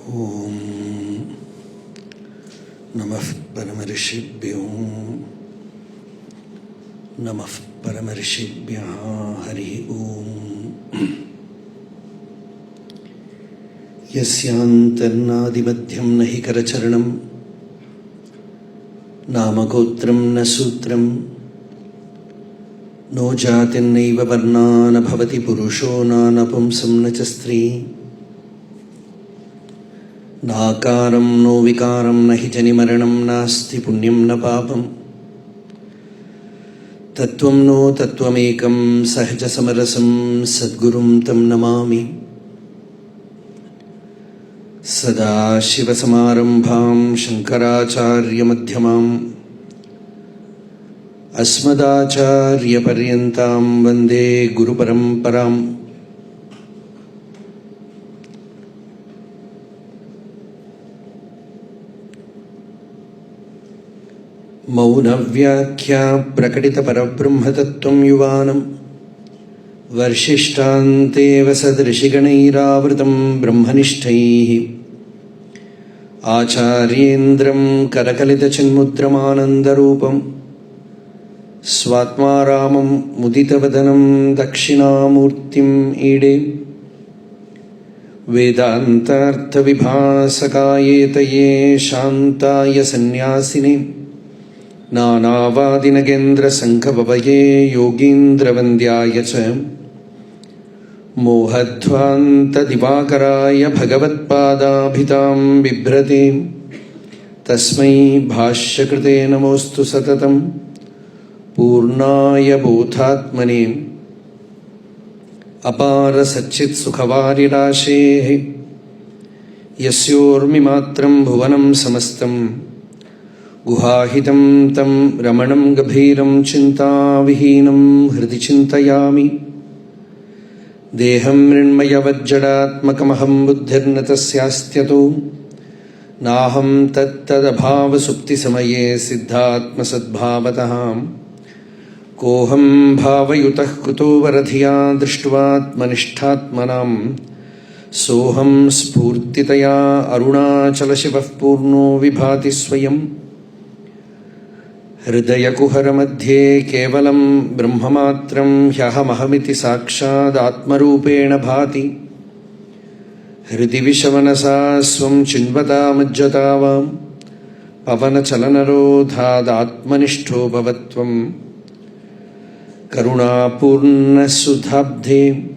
Om Namah Paramarishibhyo Namah Paramarishibhyo Hari Om Yasyantarnadimadhyam nahi karacharanam Namagotram na sutram No jatinaiva varnana bhavati purusho nanapumsam na chastri Nakaram no vikaram nahi janimaranam nasti punyam na papam Tattvam no tattvam sahaja samarasam sadgurum tam namami Sada Shiva Samarambham Shankaracharya Madhyamam Asmadacharya Paryantam Vande Guru Paramparam Mauna Vyakhya Prakadita Parabrahma Tattvam Yuvanam Varshishthante Vasadrishiganairavrtam Brahmanishthaihi Acharyendram Karakalita Chinmudramanandarupam Swatmaramam Muditavadanam Dakshinamurtim Ide Vedantartha Vibhasakayetaye Shantaya Sannyasine Nanavadinagendra Sankhavavaye Yogindra Vandyaya Cha Mohadvanta Divakaraya Bhagavatpadabhitam Bibhrate Tasmai Bhashyakrite Namostu Satatam Purnaya Bhuthatmane Apara Satchit Sukhavari Rashe Yasyormi Matram Bhuvanam Samastam Guhahitam Tam Ramanam Gabhiram Chinta Vihinam Hridi Chintayami Deham Rinmaya Vajjadatmakamaham Buddhirna Tasyastyato Naham Tattadabhava Supti Samaye Siddhatma Sadbhavataham Koham Bhavayutah Kuto Varadhiya Drishtvatmanishtatmanam Soham Spurtitaya Arunachala Shivah Purno Vibhati Swayam Hridaya Kuhara Madhye Kevalam Brahmamatram Hyahamahamithi Sakshad Atmarupena Bhati Hridi Vishavanasa Swam Chinvata Majjatavam Pavana Chalanarodhad Atmanishto Bhavatvam Karuna Purna Sudhabdhe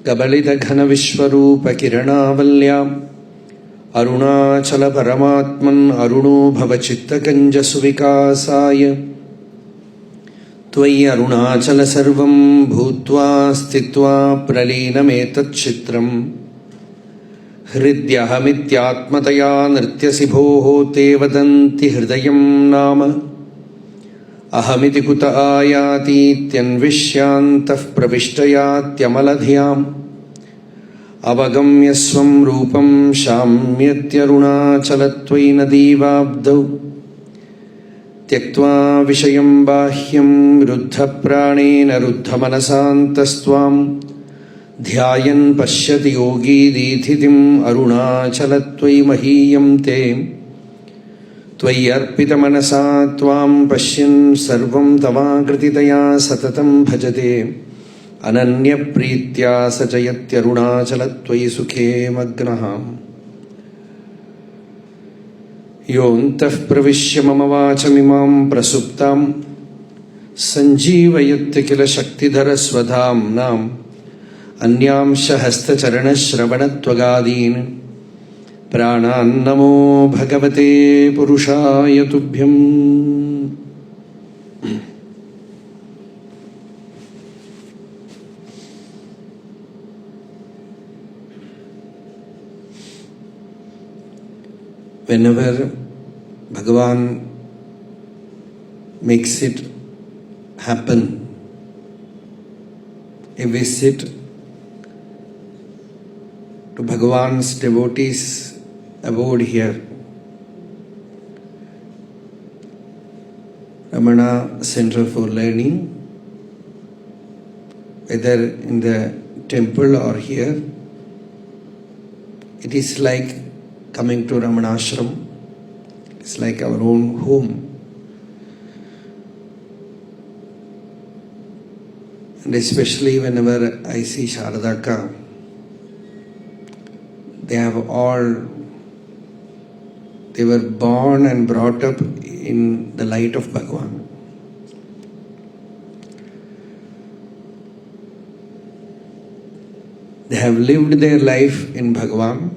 Kabalita Ghana Vishwarupa Kirana Valyam Arunachala Paramatman Aruno Bhavachitta Kanja Suvikasaya Tvai Arunachala Sarvam Bhutva Stitva Pralina Metat Chitram Hridyahamityatmataya Nrityasibhoho Te Vadanti Hridayam Nama Ahamiti Kuta Ayati Tyanvishyantah Pravishtayatyamalabhyam Avagamya Swam Rupam Shamyatyarunacalatvai Nadivabdau Tyaktva Vishayam Bahyam Ruddha Pranena Ruddha Manasantastvam Dhyayan Pashyati Yogi Dithitim Arunacalatvai Mahiyam Te Tvai Arpita Manasa Tvam Pashyan Sarvam Tavakrititaya Satatam Bhajate Ananya Pritya Sajayatyarunacalatvai Sukhe Magnaham Yontah Pravishya Mama Vachamimam Prasuptam Sanjeevayatya Kila Shaktidhara Swadham Nam Anyam Shahasta Charana Shravanatvagadim Pranan Namo Bhagavate Purushaya Tubhyam Whenever Bhagavan makes it happen, a visit to Bhagavan's devotees abode here, Ramana Center for Learning, whether in the temple or here, it is like coming to Ramanashram. It's like our own home. And especially whenever I see Sharadaka, they were born and brought up in the light of Bhagavan. They have lived their life in Bhagavan.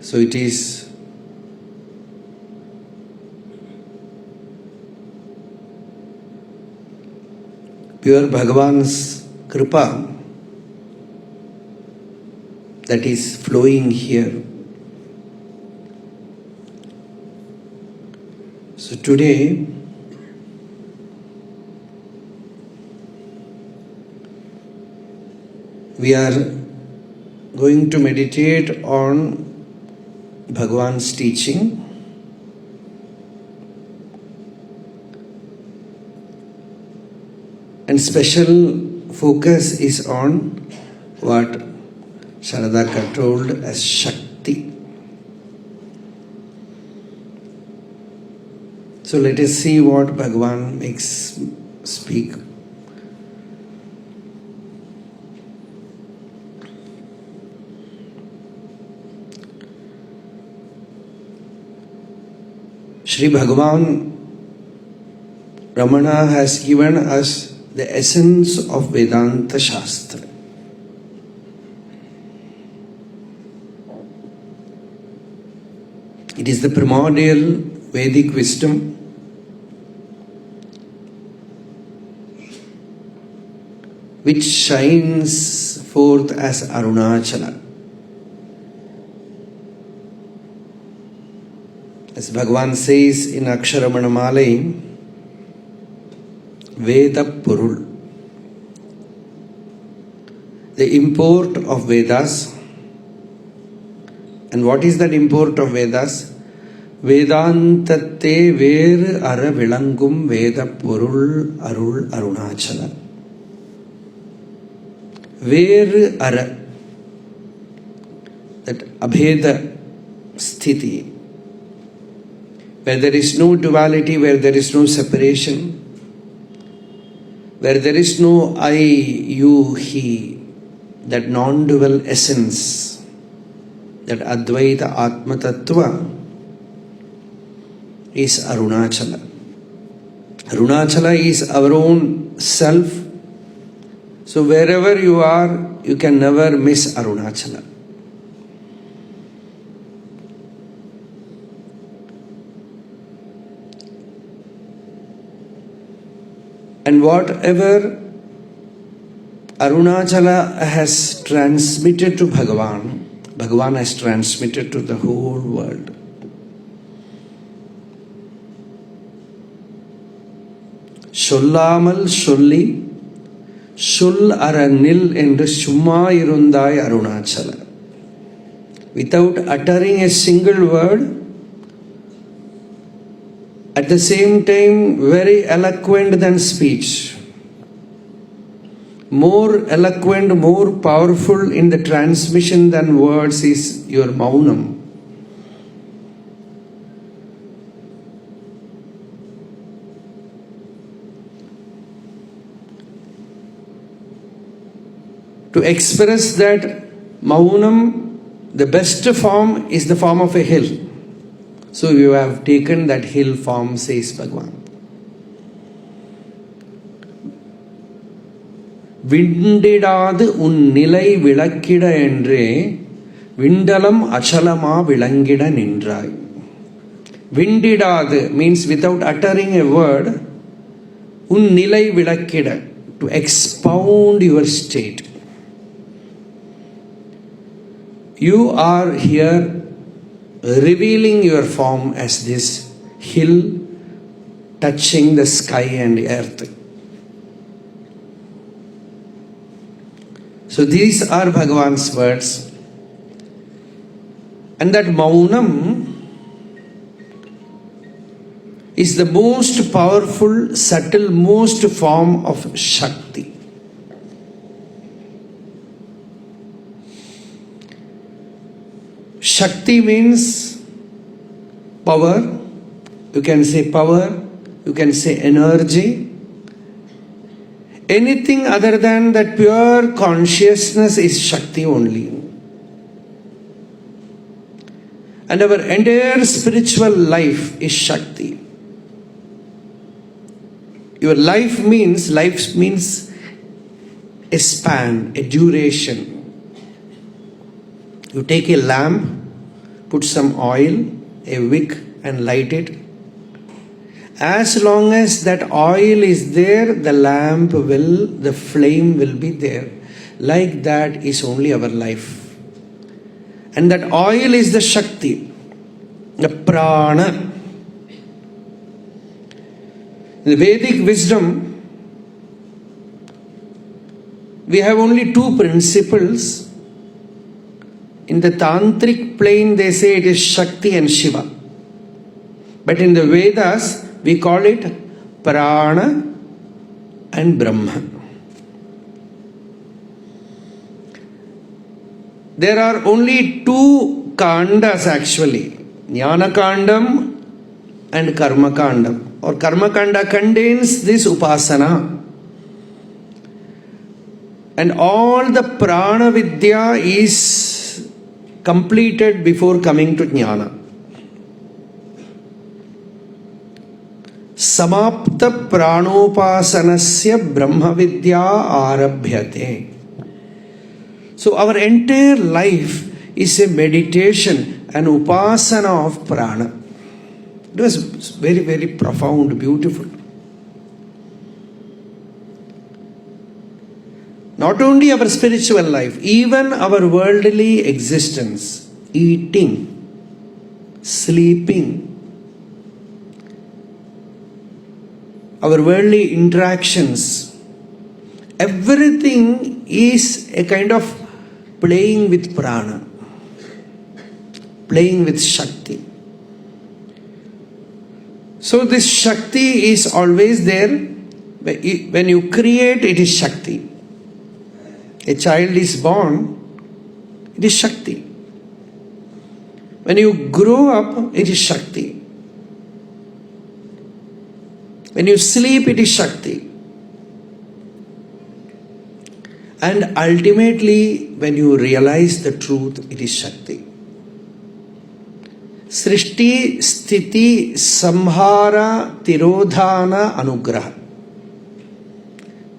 So it is pure Bhagavan's Kripa that is flowing here. So today, we are going to meditate on Bhagavan's teaching. And special focus is on what Sharadaka told as Shakti. So let us see what Bhagavan makes speak. Sri Bhagavan Ramana has given us the essence of Vedanta Shastra. It is the primordial Vedic wisdom which shines forth as Arunachala. As Bhagavan says in Aksharamanamale, Veda Purul. The import of Vedas. And what is that import of Vedas? Vedantatte ver ara vilangum Veda Purul Arul Arunachala. Ver ara. That Abheda Sthiti. Where there is no duality, where there is no separation, where there is no I, you, he, that non-dual essence, that Advaita Atma Tattva is Arunachala. Arunachala is our own self. So wherever you are, you can never miss Arunachala. And whatever Arunachala has transmitted to Bhagavan, Bhagavan has transmitted to the whole world. Sollamal solli, sul ara nil endru summa irundai Arunachala. Without uttering a single word, at the same time very eloquent than speech. More eloquent, more powerful in the transmission than words is your maunam. To express that maunam, the best form is the form of a hill. So you have taken that hill form, says Bhagavan. Vindidadu un nilai vilakkida endre vindalam achalama vilangida nindrai. Vindidadu means without uttering a word, un nilai vilakkida, to expound your state. You are here revealing your form as this hill touching the sky and earth. So these are Bhagavan's words. And that maunam is the most powerful, subtle, most form of Shakti. Shakti means power. You can say power, you can say energy. Anything other than that pure consciousness is Shakti only. And our entire spiritual life is Shakti. Your life means a span, a duration. You take a lamp, put some oil, a wick, and light it. As long as that oil is there, the flame will be there. Like that is only our life. And that oil is the Shakti, the Prana. In the Vedic wisdom, we have only two principles. In the Tantric plane, they say it is Shakti and Shiva. But in the Vedas, we call it Prana and Brahma. There are only two kandas actually, Jnana Kandam and Karma Kandam. Or Karma Kanda contains this Upasana. And all the Prana Vidya is completed before coming to Jnana. Samapta Pranopasanasya Brahma Vidya Arabhyate. So our entire life is a meditation, an upasana of prana. It was very, very profound, beautiful. Not only our spiritual life, even our worldly existence, eating, sleeping, our worldly interactions, everything is a kind of playing with prana, playing with Shakti. So this Shakti is always there. When you create, it is Shakti. A child is born, it is Shakti. When you grow up, it is Shakti. When you sleep, it is Shakti. And ultimately, when you realize the truth, it is Shakti. Srishti, Sthiti, Samhara, Tirodhana, Anugraha.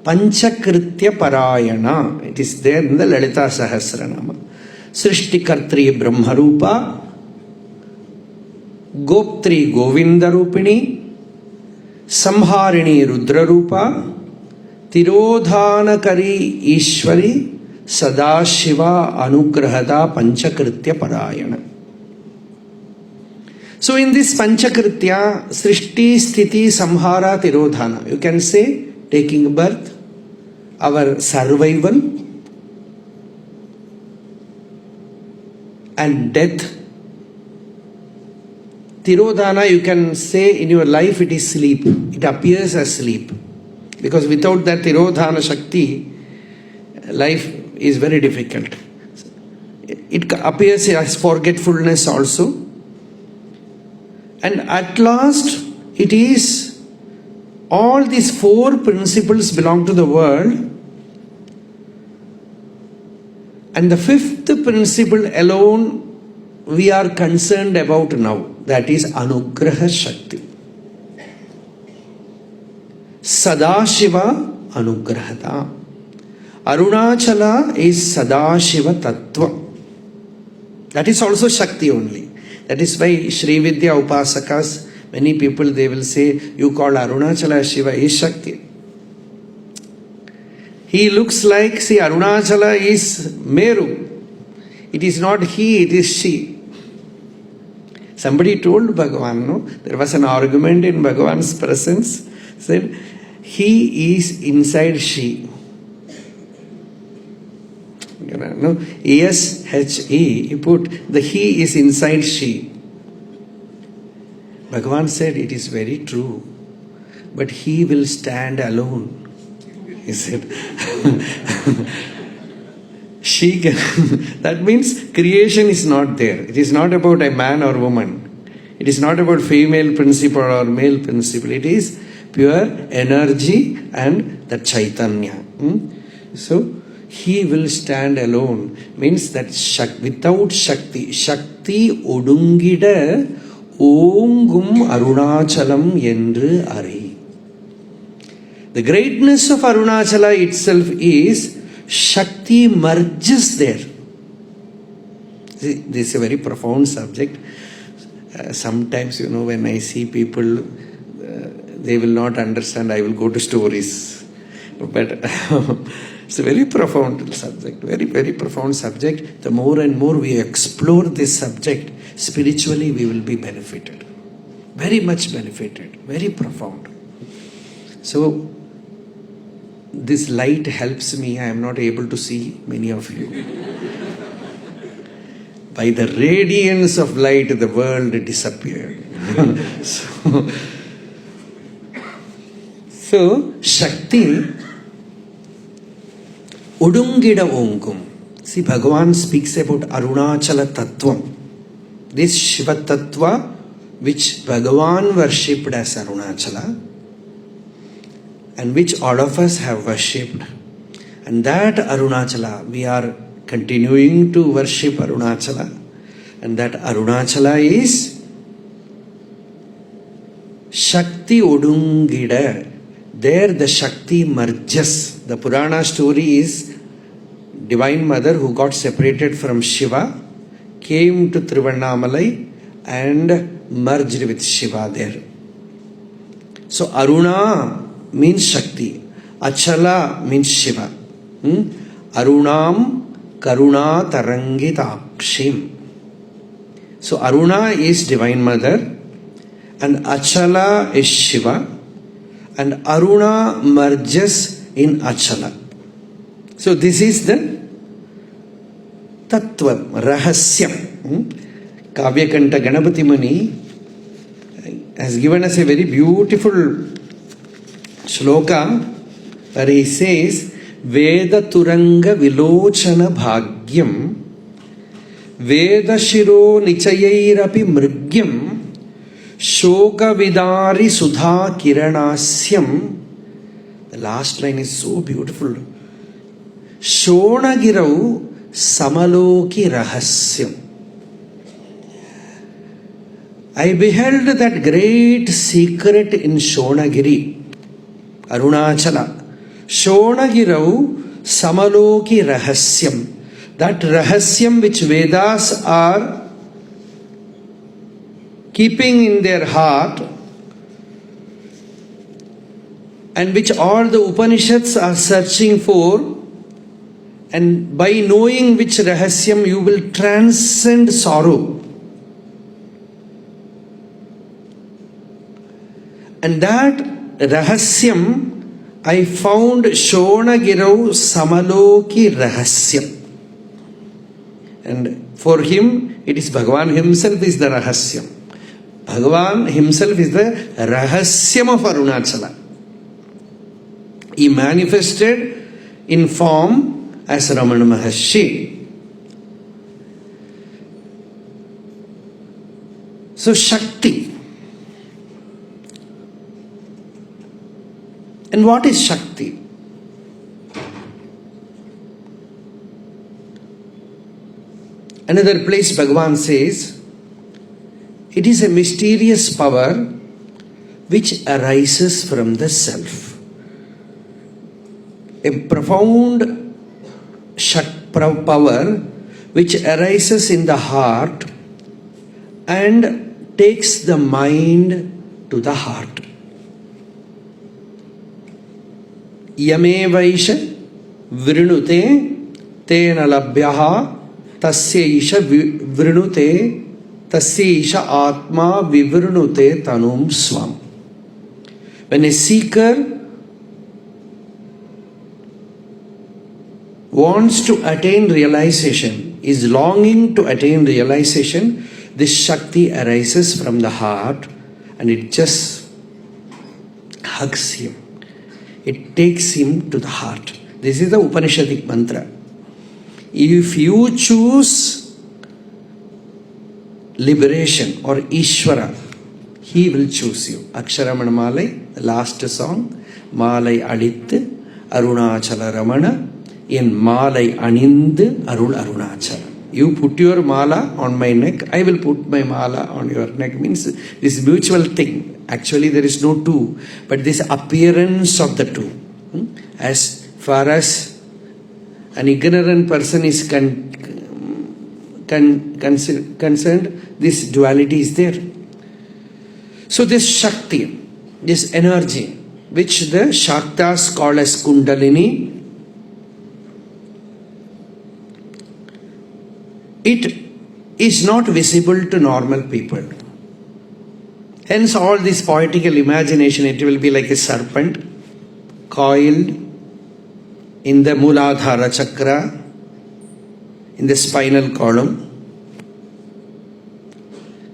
Panchakritya Parayana. It is there in the Lalita Sahasranama. Srishti Kartri Brahmarupa, Goptri Govindarupini, Samharini Rudrarupa, Tirodhanakari Ishwari, Sadashiva Anugrahada Panchakritya Parayana. So in this Panchakritya, Srishti, Sthiti, Samhara, Tirodhana, you can say taking birth, our survival, and death. Tirodhana, you can say in your life it is sleep. It appears as sleep. Because without that Tirodhana Shakti, life is very difficult. It appears as forgetfulness also. And at last, it is all these four principles belong to the world. And the fifth principle alone we are concerned about now. That is Anugraha Shakti. Sadashiva Anugrahata. Arunachala is Sadashiva Tattva. That is also Shakti only. That is why Shri Vidya Upasakas, many people they will say, you call Arunachala Shiva is Shakti. He looks like, see, Arunachala is Meru. It is not he, it is she. Somebody told Bhagavan, no? There was an argument in Bhagavan's presence, said, he is inside she. No, E-S-H-E, he put, the he is inside she. Bhagavan said, it is very true, but he will stand alone. He said, she can. That means creation is not there. It is not about a man or woman. It is not about female principle or male principle. It is pure energy and the Chaitanya. So, he will stand alone. Means that without Shakti, Shakti odungida Ongum Arunachalam Yendru Ari. The greatness of Arunachala itself is Shakti merges there. See, this is a very profound subject. Sometimes, when I see people, they will not understand. I will go to stories. But it's a very profound subject. Very, very profound subject. The more and more we explore this subject, spiritually we will be benefited. Very much benefited. Very profound. So, this light helps me. I am not able to see many of you. By the radiance of light, the world disappeared. So, Shakti, Udungida Ongum. See, Bhagavan speaks about Arunachala Tattvam. This Shiva Tattva, which Bhagavan worshipped as Arunachala, and which all of us have worshipped. And that Arunachala, we are continuing to worship Arunachala. And that Arunachala is Shakti Odungida. There the Shakti merges. The Purana story is Divine Mother who got separated from Shiva, came to Trivannamalai and merged with Shiva there. So Aruna means Shakti. Achala means Shiva. Arunam Karuna Tarangitakshim. So Aruna is Divine Mother and Achala is Shiva, and Aruna merges in Achala. So this is the Tattva, Rahasyam. Kavyakanta Ganapati Muni has given us a very beautiful shloka where he says, Veda Turanga Vilochana Bhagyam Veda Shiro Nichayairapi Mrigyam Shoka Vidari Sudha Kiranasyam. The last line is so beautiful. Shonagirau Samaloki Rahasyam. I beheld that great secret in Shonagiri, Arunachala. Shonagirau Samaloki Rahasyam. That Rahasyam which Vedas are keeping in their heart and which all the Upanishads are searching for, and by knowing which Rahasyam you will transcend sorrow. And that Rahasyam I found Shonagirau Samaloki Rahasyam. And for him, it is Bhagavan himself is the Rahasyam. Bhagavan himself is the Rahasyam of Arunachala. He manifested in form as Ramana Maharshi. So Shakti. And what is Shakti? Another place Bhagavan says, it is a mysterious power which arises from the self. A profound power which arises in the heart and takes the mind to the heart. Yame vaisha vrinute tena labhyaha tasya isha vrinute tasya isha atma vivrinute tanum swam. When a seeker wants to attain realization, is longing to attain realization, this Shakti arises from the heart and it just hugs him. It takes him to the heart. This is the Upanishadic mantra. If you choose liberation or Ishvara, he will choose you. Aksharamana Malai, the last song, Malai Adittu Arunachala Ramana, in Malai Anindu Arul Arunachala. You put your mala on my neck, I will put my mala on your neck. Means this mutual thing. Actually there is no two, but this appearance of the two. As far as an ignorant person is concerned, this duality is there. So this Shakti, this energy, which the Shaktas call as Kundalini, it is not visible to normal people. Hence all this poetical imagination, it will be like a serpent coiled in the Muladhara Chakra, in the spinal column.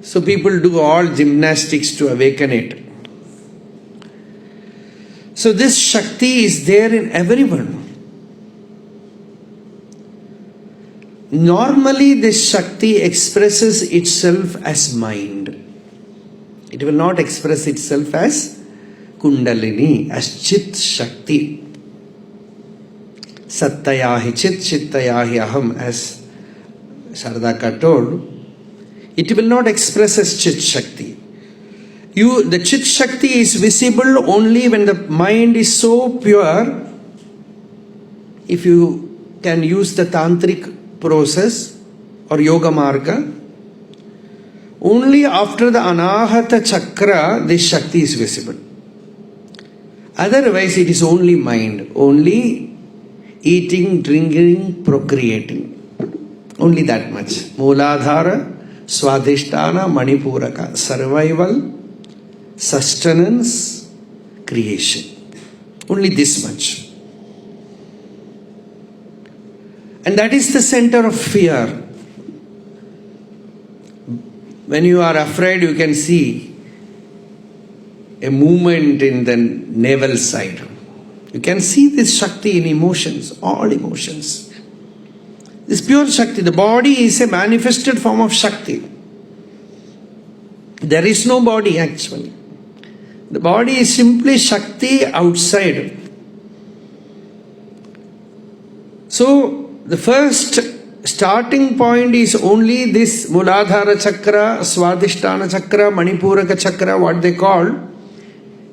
So people do all gymnastics to awaken it. So this Shakti is there in everyone. Normally this Shakti expresses itself as mind. It will not express itself as Kundalini, as Chit Shakti. Sattayahi Chit, Chittayahi Aham, as Sardaka told. It will not express as Chit Shakti. The Chit Shakti is visible only when the mind is so pure. If you can use the tantric process or yoga marga, only after the Anahata Chakra this Shakti is visible. Otherwise it is only mind, only eating, drinking, procreating. Only that much. Mooladhara, Swadhisthana, Manipuraka. Survival, sustenance, creation. Only this much. And that is the center of fear. When you are afraid, you can see a movement in the navel side. You can see this Shakti in emotions, all emotions. This pure Shakti, the body is a manifested form of Shakti. There is no body actually. The body is simply Shakti outside. So, the first starting point is only this Muladhara Chakra, Swadhisthana Chakra, Manipuraka Chakra, what they call.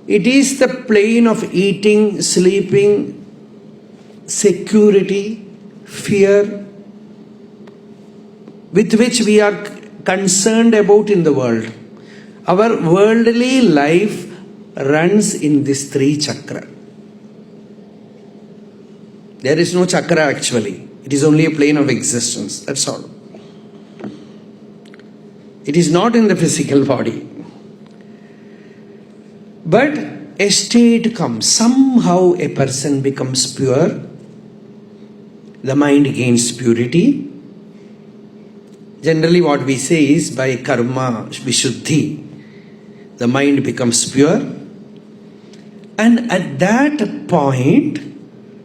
It is the plane of eating, sleeping, security, fear, with which we are concerned about in the world. Our worldly life runs in this three chakra. There is no chakra actually. It is only a plane of existence. That's all. It is not in the physical body. But a state comes. Somehow a person becomes pure. The mind gains purity. Generally what we say is by karma vishuddhi, the mind becomes pure. And at that point,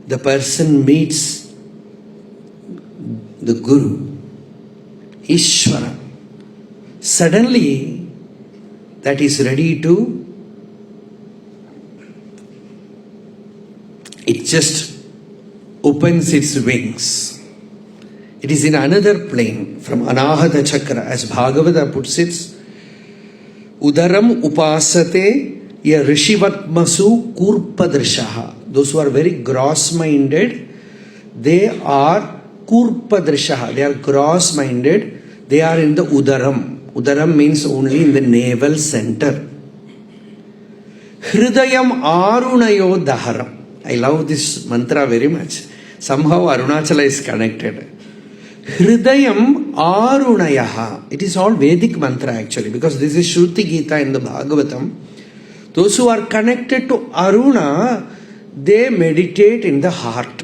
the person meets the Guru, Ishvara. Suddenly, that is ready to, it just opens its wings. It is in another plane from Anahata Chakra, as Bhagavata puts it, Udaram upasate ya rishivatmasu kurpadrishaha. Those who are very gross-minded, they are kurpadrishaha. They are gross-minded. They are in the udaram. Udaram means only in the navel center. Hridayam arunayo daharam. I love this mantra very much. Somehow Arunachala is connected. Hridayam arunayaha. It is all Vedic mantra actually, because this is Shruti Gita in the Bhagavatam. Those who are connected to Aruna, they meditate in the heart.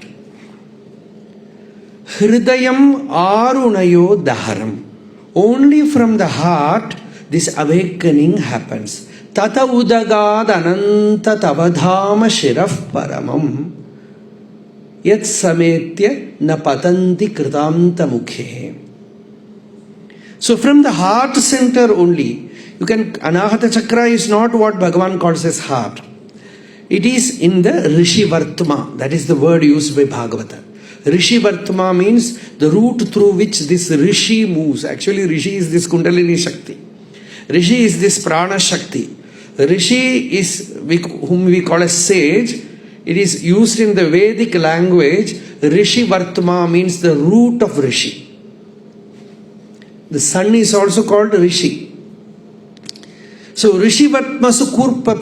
Hridayam arunayo daharam. Only from the heart this awakening happens. Tata udagad ananta tavadhama shiraf paramam. yat sametya na patanti kritanta mukhe. So from the heart center only, you can, Anahata Chakra is not what Bhagavan calls as heart. It is in the Rishi Vartma. That is the word used by Bhagavata. Rishi Vartma means the route through which this Rishi moves. Actually, Rishi is this Kundalini Shakti. Rishi is this Prana Shakti. Rishi is whom we call as sage. It is used in the Vedic language. Rishi Vartma means the root of Rishi. The sun is also called Rishi. So Rishi Vatmasu Kurpa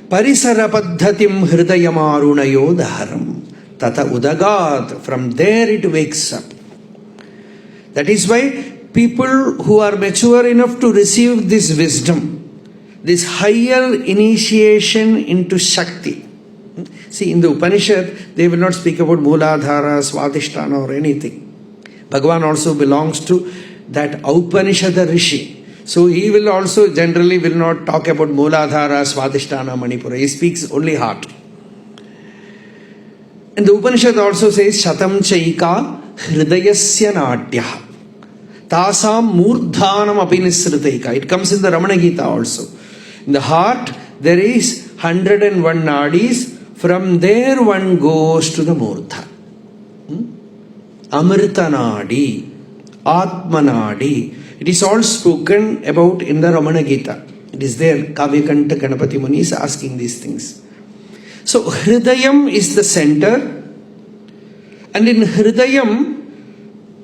Parisara Paddhatim Hridayamarunayo Dharam Tata Udagat. From there it wakes up. That is why people who are mature enough to receive this wisdom, this higher initiation into Shakti. See, in the Upanishad, they will not speak about Mooladhara, Swadhisthana or anything. Bhagavan also belongs to that Upanishad Rishi. So he will also generally will not talk about Mooladhara, Swadhisthana, Manipura. He speaks only heart. And the Upanishad also says, Shatam Chaika Hridayasya Natya Tasam Murdhanam Apinisritaika. It comes in the Ramana Gita also. In the heart, there is 101 nadis. From there one goes to the Murdha. Amrita Nadi, Atma Nadi. It is all spoken about in the Ramana Gita. It is there. Kavyakanta Ganapati Muni is asking these things. So Hridayam is the center. And in Hridayam,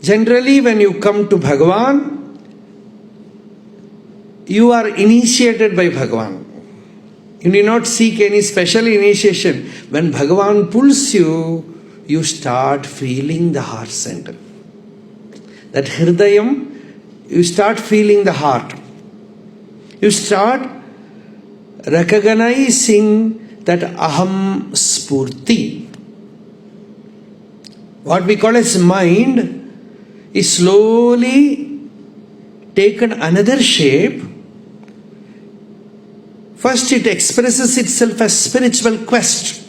generally when you come to Bhagavan, you are initiated by Bhagavan. You need not seek any special initiation. When Bhagavan pulls you, you start feeling the heart center. That Hridayam, you start feeling the heart. You start recognizing that Aham Spurti. What we call as mind is slowly taken another shape. First it expresses itself as spiritual quest.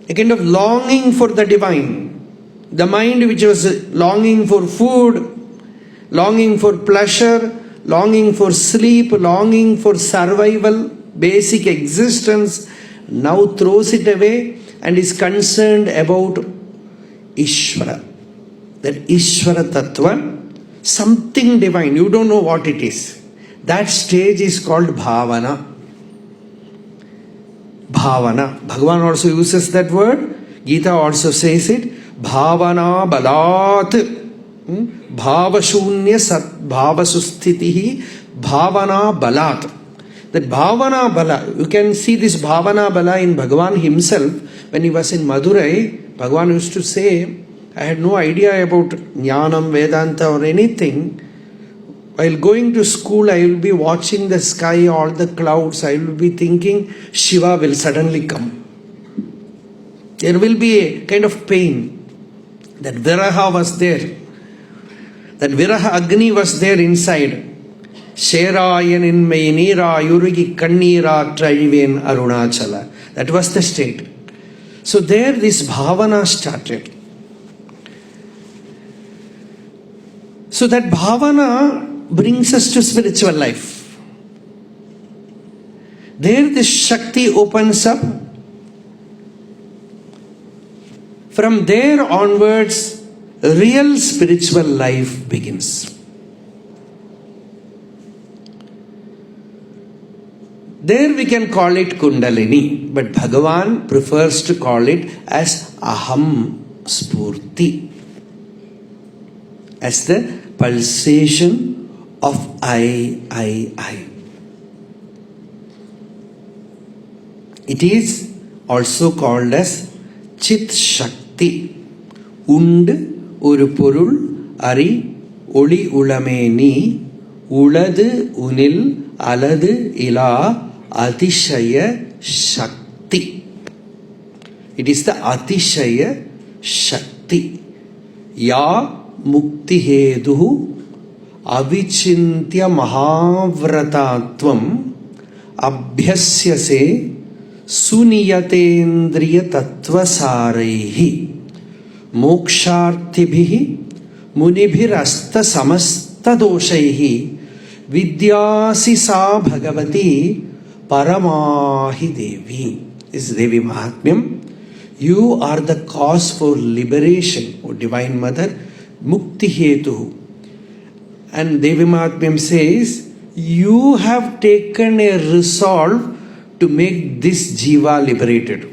A kind of longing for the divine. The mind which was longing for food, longing for pleasure, longing for sleep, longing for survival, basic existence, now throws it away and is concerned about Ishvara. That Ishvara Tattva, something divine, you don't know what it is. That stage is called Bhavana. Bhavana. Bhagavan also uses that word. Gita also says it. Bhavana Balat. Bhavashunya Sat Bhavasustitihi Bhavana Balat. That Bhavana Bala, you can see this Bhavana Bala in Bhagavan himself. When he was in Madurai, Bhagavan used to say, I had no idea about Jnanam, Vedanta or anything. While going to school, I will be watching the sky, all the clouds. I will be thinking Shiva will suddenly come. There will be a kind of pain. That Viraha was there. That Viraha Agni was there inside. Sherayan in Mainira Yurigi Kannira Traiven Arunachala. That was the state. So there this Bhavana started. So that Bhavana brings us to spiritual life. There this Shakti opens up. From there onwards, real spiritual life begins. There we can call it Kundalini, but Bhagavan prefers to call it as Aham Spurti, as the pulsation of I. It is also called as Chit Shakti. Und oru porul ari oli ulame ni uladu unil aladu ila Atishaya Shakti. It is the Atishaya Shakti. Ya Mukti Heduhu Avichintya Mahavratatvam Abhyasyase suniyatendriya tattvasaraihi mokshartibhihi munibhirasta samasta doshaihi vidyasi sa bhagavati paramahi devi. This is Devi Mahatmyam. You are the cause for liberation, O Divine Mother, Mukti Hetu. And Devi Mahatmyam says, you have taken a resolve to make this jiva liberated.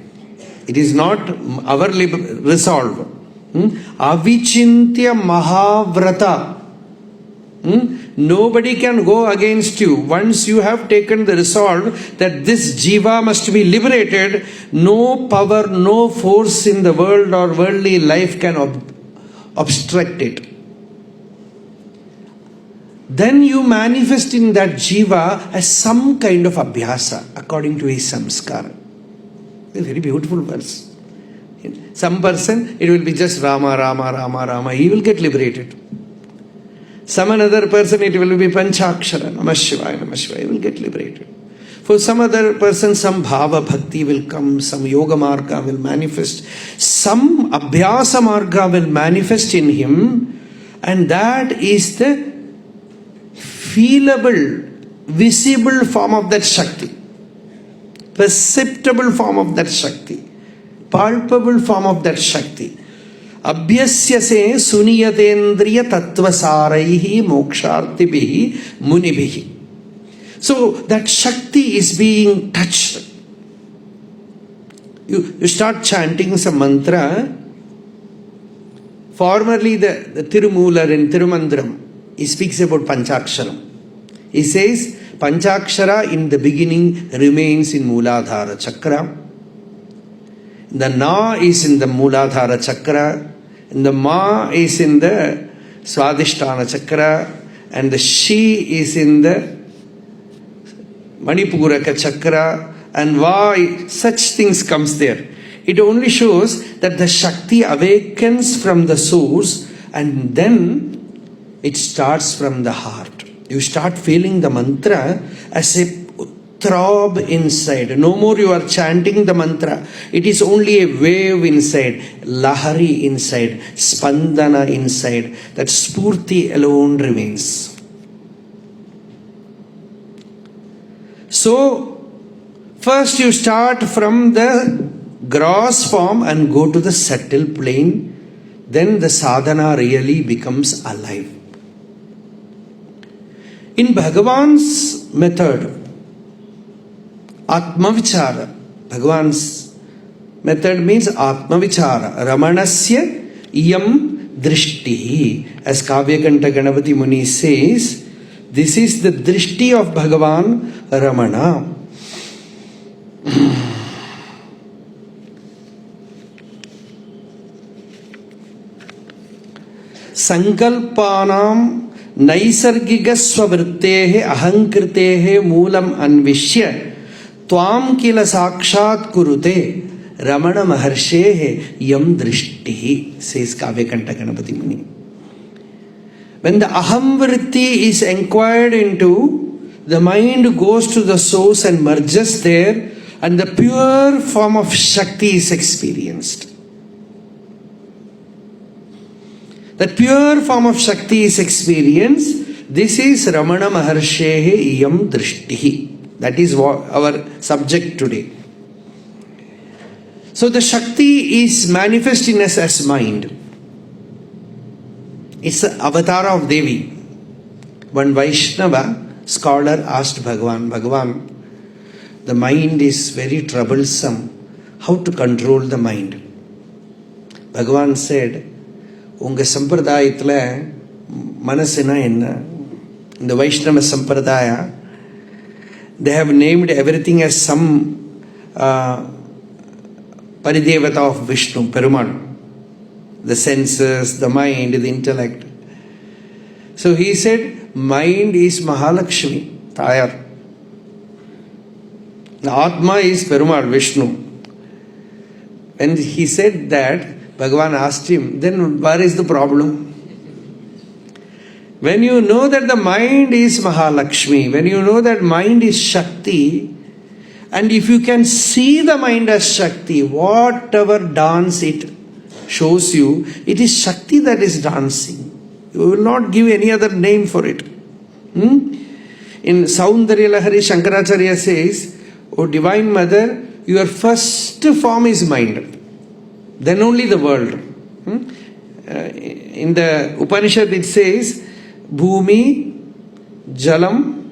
It is not our resolve. Avichintya Mahavrata. Nobody can go against you. Once you have taken the resolve that this jiva must be liberated, no power, no force in the world or worldly life can obstruct it. Then you manifest in that jiva as some kind of abhyasa according to his samskara. A very beautiful verse. Some person, it will be just Rama, Rama, Rama, Rama. He will get liberated. Some another person, it will be Panchakshara, Namah Shivaya, Namah Shivaya. He will get liberated. For some other person, some Bhava Bhakti will come, some Yoga Marga will manifest, some Abhyasa Marga will manifest in him, and that is the feelable, visible form of that Shakti, perceptible form of that Shakti, palpable form of that Shakti. Abhyasya se suniyatendriya tattvasaraihi mokshartibhihi munibhihi. So that Shakti is being touched. You start chanting some mantra. Formerly the Tirumular in Tirumandram, he speaks about Panchaksharam. He says Panchakshara in the beginning remains in Mooladhara Chakra. The Na is in the Mooladhara Chakra. And the Ma is in the Swadhisthana Chakra. And the She is in the Manipuraka Chakra. And Va, such things comes there. It only shows that the Shakti awakens from the source and then it starts from the heart. You start feeling the mantra as a throb inside. No more you are chanting the mantra. It is only a wave inside, lahari inside, spandana inside. That spurti alone remains. So, first you start from the gross form and go to the subtle plane. Then the sadhana really becomes alive. In Bhagavan's method, Atmavichara. Bhagavan's method means Atmavichara. Ramanasya iyam drishti. As Kavyakanta Ganapati Muni says, this is the drishti of Bhagavan Ramana. Sankalpanam naisargiga swavrittehe ahankritehe moolam anvishya Tvam kila sakshat kurute Ramana Maharshehe yam drishtihi, says Kavyakanta Ganapati Muni. When the aham vritti is inquired into, the mind goes to the source and merges there, and the pure form of Shakti is experienced. That pure form of Shakti is experienced. This is Ramana Maharshehe yam drishtihi. That is our subject today. So the Shakti is manifest in us as mind. It's the avatar of Devi. One Vaishnava scholar asked Bhagavan, the mind is very troublesome. How to control the mind? Bhagavan said, Unga Sampradayatla Manasina enna. In the Vaishnava Sampradaya, they have named everything as some Paridevata of Vishnu, Perumal. The senses, the mind, the intellect. So he said, mind is Mahalakshmi, Tayar. The Atma is Perumal, Vishnu. When he said that, Bhagavan asked him, then where is the problem? When you know that the mind is Mahalakshmi, when you know that mind is Shakti, And if you can see the mind as Shakti, whatever dance it shows you, it is Shakti that is dancing. You will not give any other name for it. In Saundarya Lahari, Shankaracharya says, O Divine Mother, your first form is mind. Then only the world. In the Upanishad it says, Bhumi, Jalam,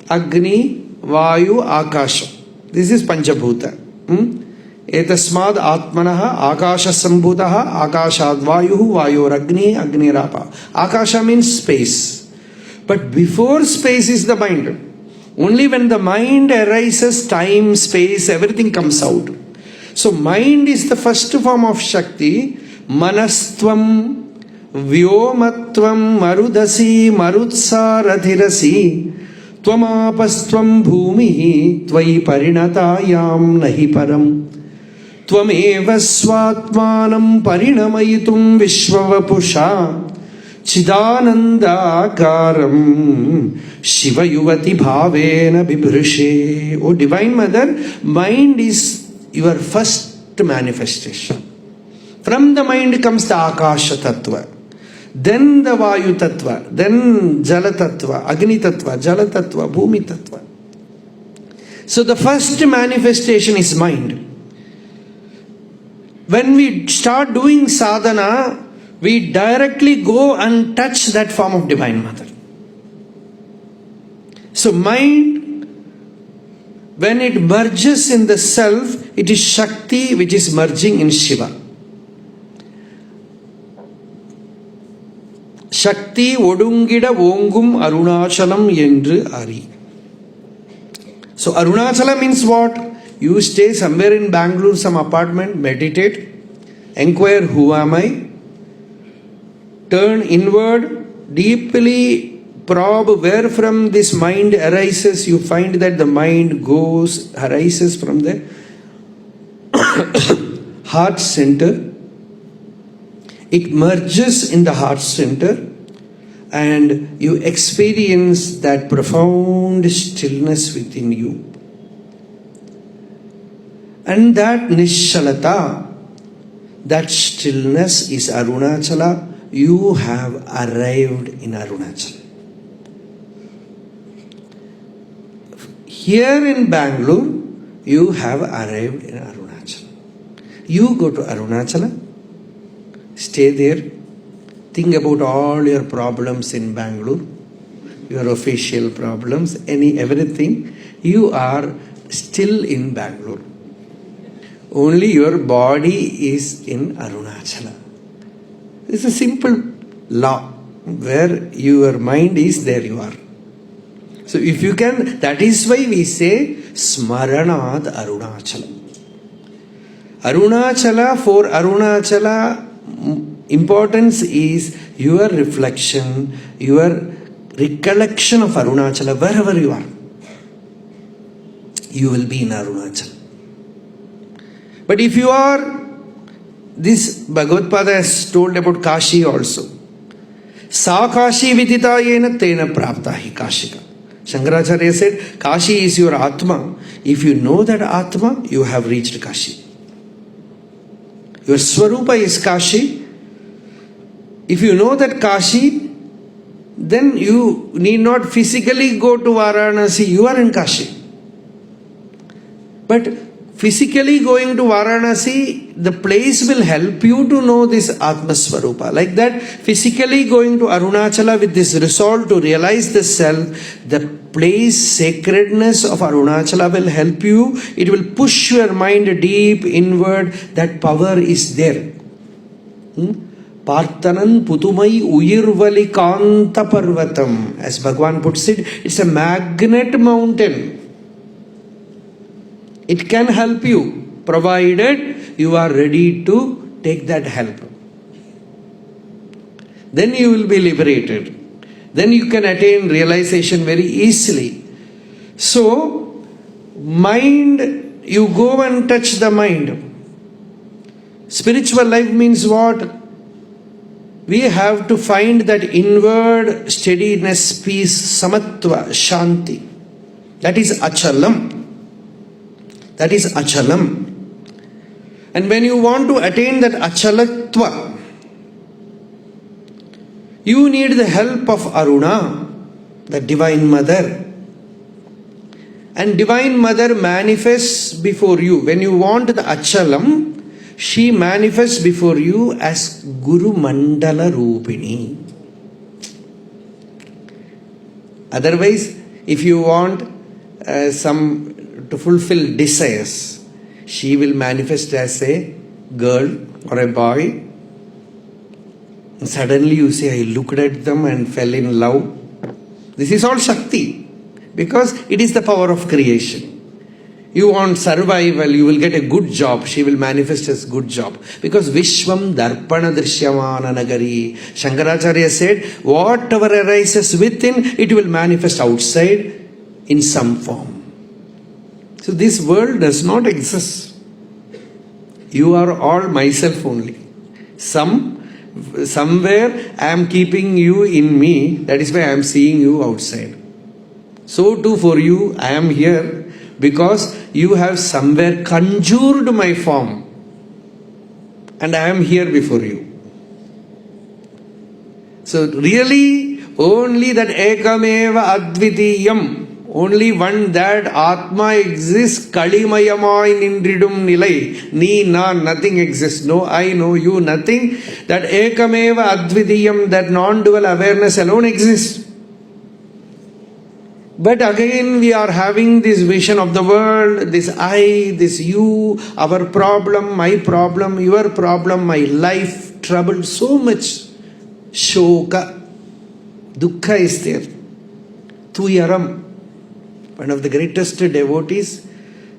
Agni, Vayu, Akasha. This is Panchabhuta. Etasmad Atmanaha, Akasha Sambhutaha, Akashad Vayuhu, Vayor Agni, Agni Rapa. Akasha means space. But before space is the mind. Only when the mind arises, time, space, everything comes out. So mind is the first form of Shakti. Manastvam, Vyomatvam, Marudasi, Marutsarathirasi, Tvamapastvam bhumihi, Tvai parinatayam nahi param, Tvameva swatmanam parinamayitum vishwavapusha, Chidananda akaram, Shiva yuvati bhavena bibhrishe. O Divine Mother, mind is your first manifestation. From the mind comes the Akasha Tattva, then the Vayu Tattva, then Jala Tattva, Agni Tattva, Jala Tattva, Bhumi Tattva. So the first manifestation is mind. When we start doing sadhana, we directly go and touch that form of Divine Mother. So mind, when it merges in the self, it is Shakti which is merging in Shiva. Shakti Odungida Vongum Arunachalam Yendru Ari. So Arunachala means what? You stay somewhere in Bengaluru, some apartment, meditate, inquire who am I, turn inward, deeply probe where from this mind arises. You find that the mind arises from the heart center. It merges in the heart center and you experience that profound stillness within you. And that Nishalata, that stillness is Arunachala. You have arrived in Arunachala. Here in Bengaluru, you have arrived in Arunachala. You go to Arunachala, stay there, think about all your problems in Bengaluru, your official problems, everything. You are still in Bengaluru. Only your body is in Arunachala. It's a simple law. Where your mind is, there you are. So if you can, that is why we say Smaranad Arunachala. Arunachala, for Arunachala, importance is your reflection, your recollection of Arunachala, wherever you are. You will be in Arunachala. But if you are, this Bhagavad Pada has told about Kashi also. Sa Kashi vidita yena tena prapta hi Kashika. Shankaracharya said, Kashi is your Atma. If you know that Atma, you have reached Kashi. Your Swarupa is Kashi. If you know that Kashi, then you need not physically go to Varanasi. You are in Kashi. But physically going to Varanasi, the place will help you to know this Atma Swarupa. Like that, physically going to Arunachala with this resolve to realize the self, the place, sacredness of Arunachala will help you. It will push your mind deep inward. That power is there. Parthanan Putumai Uyirvali Kanta Parvatam. As Bhagwan puts it, it's a magnet mountain. It can help you, provided you are ready to take that help. Then you will be liberated. Then you can attain realization very easily. So, mind, you go and touch the mind. Spiritual life means what? We have to find that inward steadiness, peace, samatva, shanti. That is achalam. That is achalam. And when you want to attain that achalatva, you need the help of Aruna, the Divine Mother. And Divine Mother manifests before you. When you want the achalam, she manifests before you as Guru Mandala Rupini. Otherwise, if you want some to fulfill desires, she will manifest as a girl or a boy. And suddenly you say, I looked at them and fell in love. This is all Shakti, because it is the power of creation. You want survival, you will get a good job. She will manifest as good job. Because Vishwam Darpana Drishyamana Nagari. Shankaracharya said, whatever arises within, it will manifest outside in some form. So this world does not exist. You are all myself only. Somewhere I am keeping you in me. That is why I am seeing you outside. So too for you, I am here because you have somewhere conjured my form. And I am here before you. So really, only that Ekameva Advitiyam, only one that Atma exists, Kalimayama in Indridum Nilai, Ni, Na, nothing exists, no I, no you, nothing. That Ekameva Advitiyam, that non-dual awareness alone exists. But again we are having this vision of the world, this I, this you, our problem, my problem, your problem, my life, trouble, so much shoka, dukkha is there. Tuyaram. One of the greatest devotees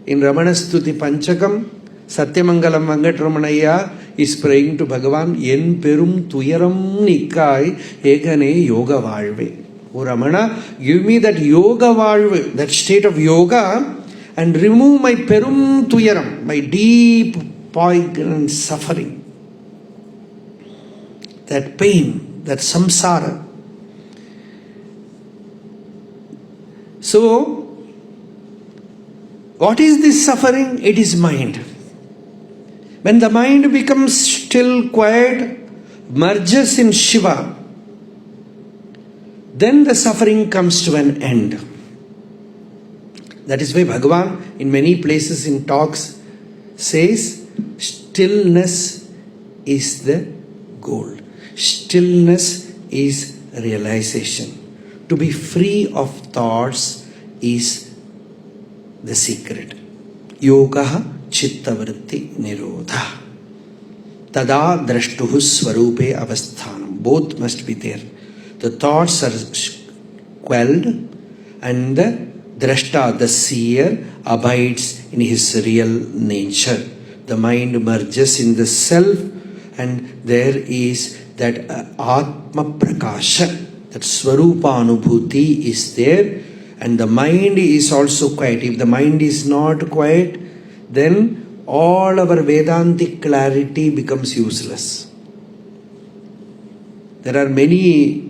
in Ramana Stuti Panchakam, Satyamangalam Venkataraman is praying to Bhagavan, Yen Perum Tuyaram Nikai Egane Yoga Valve. O Ramana, give me that yoga valve, that state of yoga, and remove my perum tuyaram, my deep poignant suffering, that pain, that samsara. So, what is this suffering? It is mind. When the mind becomes still, quiet, merges in Shiva, then the suffering comes to an end. That is why Bhagavan in many places in talks says, stillness is the goal. Stillness is realization. To be free of thoughts is the secret. Yogaha chittavritti nirodha. Tada drashtuhu swarupe avasthanam. Both must be there. The thoughts are quelled and the drashta, the seer, abides in his real nature. The mind merges in the self and there is that Atma Prakasha, that Swarupa Anubhuti is there, and the mind is also quiet. If the mind is not quiet, then all our Vedantic clarity becomes useless. There are many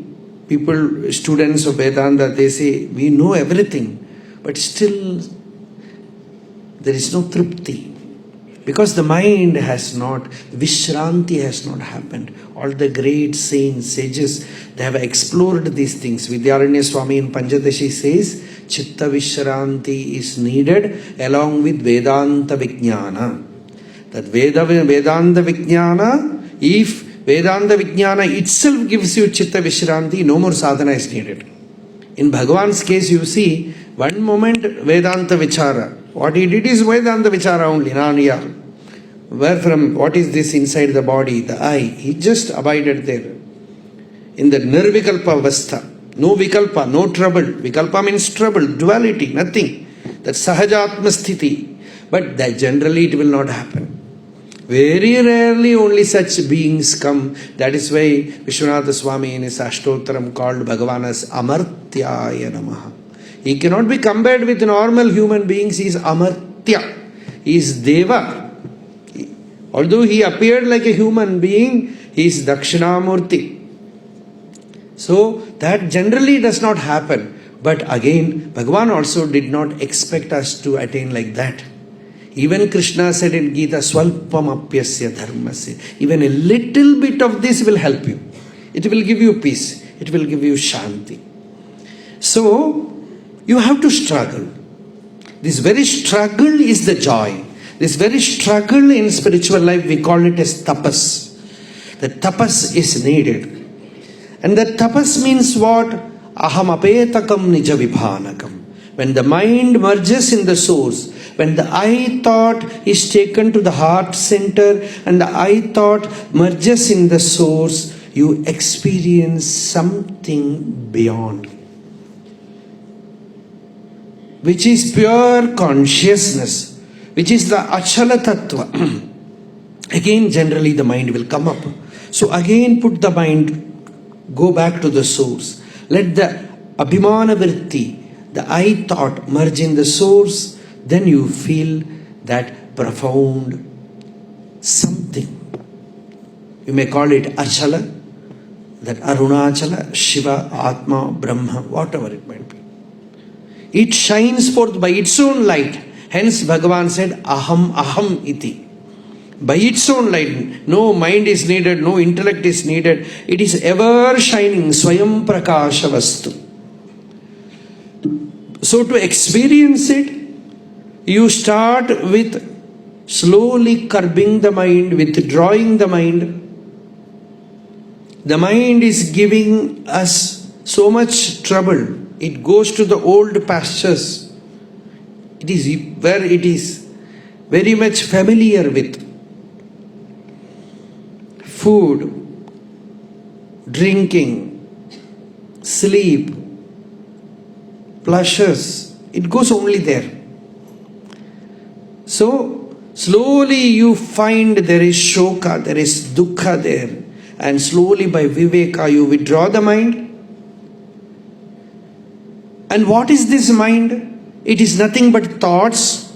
people, students of Vedanta, they say, we know everything, but still there is no tripti. Because the mind has not, Vishranti has not happened. All the great saints, sages, they have explored these things. Vidyaranya Swami in Panchadashi says, Chitta Vishranti is needed along with Vedanta Vijnana. That Vedanta Vijnana, if Vedanta Vijnana itself gives you Chitta Vishranti, no more sadhana is needed. In Bhagavan's case, you see, one moment Vedanta Vichara. What he did is Vedanta Vichara only, Naniya. Where from, what is this inside the body, the I? He just abided there. In the Nirvikalpa Avastha. No Vikalpa, no trouble. Vikalpa means trouble, duality, nothing. That's Sahajatma Sthiti. But that generally it will not happen. Very rarely only such beings come. That is why Vishwanatha Swami in his Ashtottaram called Bhagavan as Amartyaya Namaha. He cannot be compared with normal human beings. He is Amartya. He is Deva. Although he appeared like a human being, he is Dakshinamurti. So that generally does not happen. But again, Bhagavan also did not expect us to attain like that. Even Krishna said in Gita, Swalpam apyasya dharmasya. Even a little bit of this will help you. It will give you peace. It will give you shanti. So, you have to struggle. This very struggle is the joy. This very struggle in spiritual life, we call it as tapas. The tapas is needed. And that tapas means what? Aham apetakam nija vibhanakam. When the mind merges in the source, when the I thought is taken to the heart center and the I thought merges in the source, you experience something beyond, which is pure consciousness, which is the achala tattva. Again, generally the mind will come up. So again put the mind, go back to the source. Let the abhimana vritti, the I thought, merge in the source. Then you feel that profound something. You may call it achala, that Arunachala, Shiva, Atma, Brahma, whatever it might be. It shines forth by its own light. Hence Bhagavan said, Aham, Aham iti. By its own light. No mind is needed, no intellect is needed. It is ever shining, Swayam Prakasha Vastu. So to experience it, you start with slowly curbing the mind, withdrawing the mind. The mind is giving us so much trouble. It goes to the old pastures. It is where it is very much familiar with. Food, drinking, sleep, pleasures. It goes only there. So, slowly you find there is shoka, there is dukkha there. And slowly by viveka you withdraw the mind. And what is this mind? It is nothing but thoughts.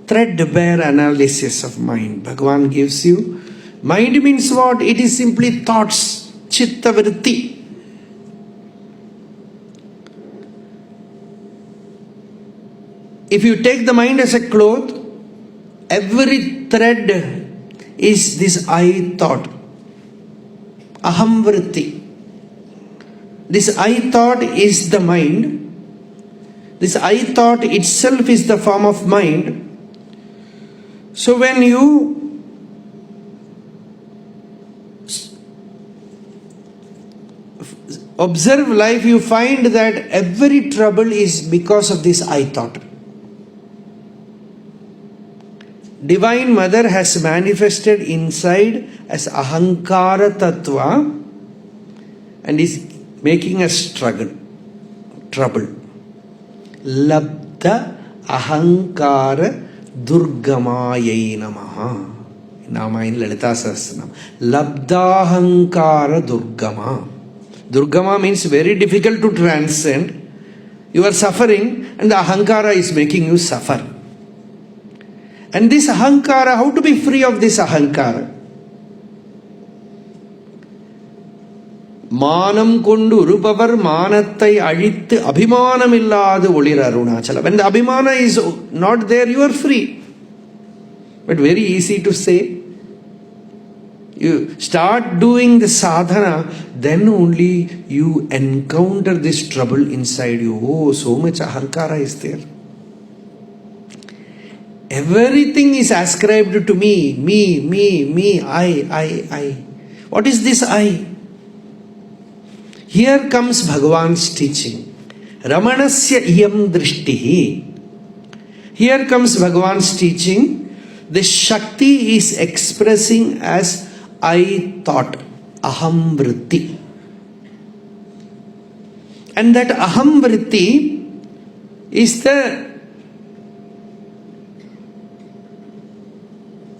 Threadbare analysis of mind Bhagavan gives you. Mind means what? It is simply thoughts. Chitta vritti. If you take the mind as a cloth, every thread is this I thought. Aham vritti. This I thought is the mind. This I thought itself is the form of mind. So when you observe life, you find that every trouble is because of this I thought. Divine Mother has manifested inside as Ahankara Tattva and is making us struggle, trouble. Labda Ahankara Durgamayai Namaha. Nama in Lalita Sahasranam. Labda Ahankara Durgama. Durgama means very difficult to transcend. You are suffering and the Ahankara is making you suffer. And this Ahankara, how to be free of this Ahankara? Manam kondu urupavar manattai azhittu abhimanamilladu olir Arunachala. When the abhimana is not there, you are free. But very easy to say. You start doing the sadhana, then only you encounter this trouble inside you. Oh, so much Ahankara is there. Everything is ascribed to me, I. What is this I? Here comes Bhagavan's teaching. Ramanasya iyam drishtihi. Here comes Bhagavan's teaching. The Shakti is expressing as I thought, aham vritti. And that aham vritti is the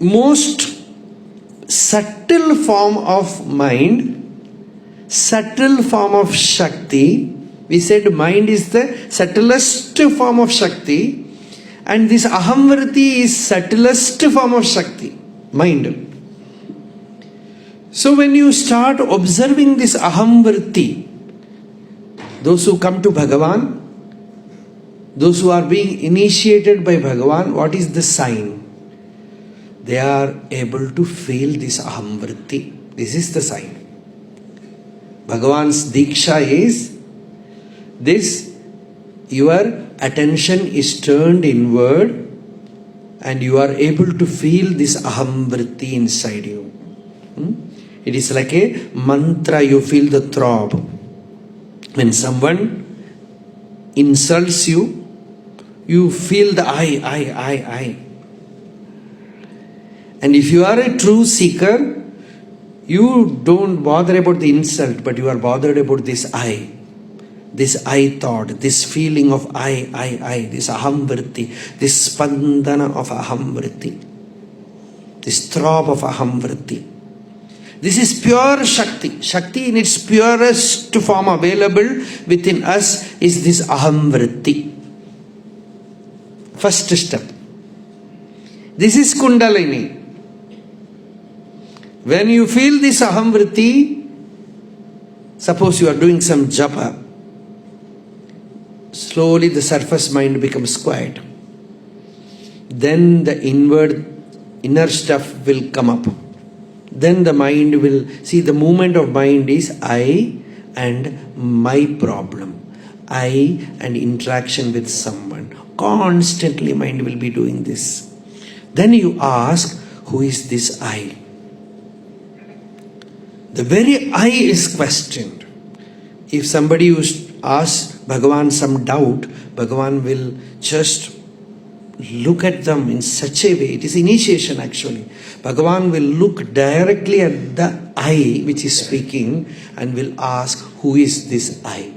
most subtle form of mind, subtle form of Shakti. We said mind is the subtlest form of Shakti, and this Ahamvriti is subtlest form of Shakti, mind. So when you start observing this Ahamvriti, those who come to Bhagavan, Those who are being initiated by Bhagavan, what is the sign? They are able to feel this aham vritti. This is the sign. Bhagavan's diksha is this: your attention is turned inward and you are able to feel this aham vritti inside you. It is like a mantra, you feel the throb. When someone insults you, you feel the I. And if you are a true seeker, you don't bother about the insult, but you are bothered about this I thought, this feeling of I, this aham vritti, this spandana of aham vritti, this throb of aham vritti. This is pure Shakti. Shakti in its purest form available within us is this aham vritti. First step. This is Kundalini. When you feel this aham vritti, suppose you are doing some japa, slowly the surface mind becomes quiet. Then the inner stuff will come up. Then the mind will see, the movement of mind is I and my problem, I and interaction with someone. Constantly mind will be doing this. Then you ask, who is this I? The very I is questioned. If somebody asks Bhagavan some doubt, Bhagavan will just look at them in such a way. It is initiation actually. Bhagavan will look directly at the I which is speaking and will ask, who is this I?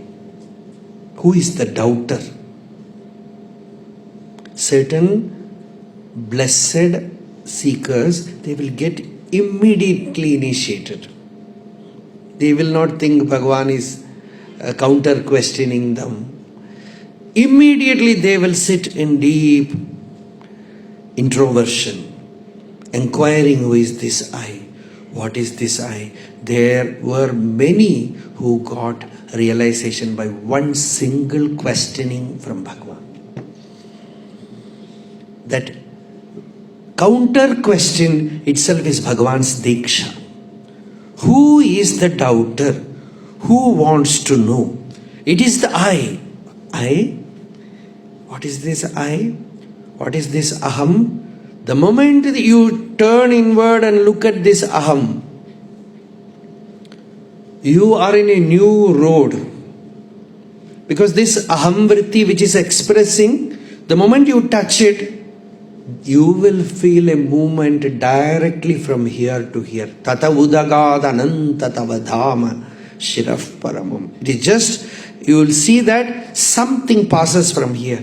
Who is the doubter? Certain blessed seekers, they will get immediately initiated. They will not think Bhagavan is counter questioning them. Immediately they will sit in deep introversion, inquiring, who is this I? What is this I? There were many who got realization by one single questioning from Bhagavan. That counter question itself is Bhagavan's diksha. Who is the doubter? Who wants to know? It is the I. I? What is this I? What is this aham? The moment that you turn inward and look at this aham, you are in a new road. Because this aham vritti which is expressing, the moment you touch it, you will feel a movement directly from here to here. Tata udagad anantatavadhama shiraf paramam. It is just, you will see that something passes from here.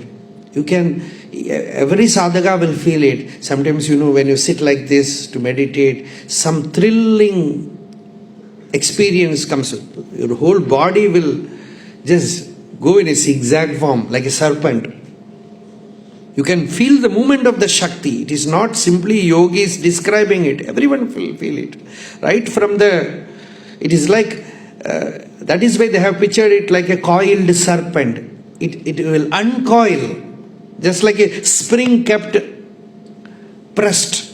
You can, every sadhaka will feel it. Sometimes, when you sit like this to meditate, some thrilling experience comes. Your whole body will just go in a zigzag form like a serpent. You can feel the movement of the Shakti. It is not simply yogis describing it. Everyone will feel it. Right from it is like, that is why they have pictured it like a coiled serpent. It will uncoil. Just like a spring kept pressed.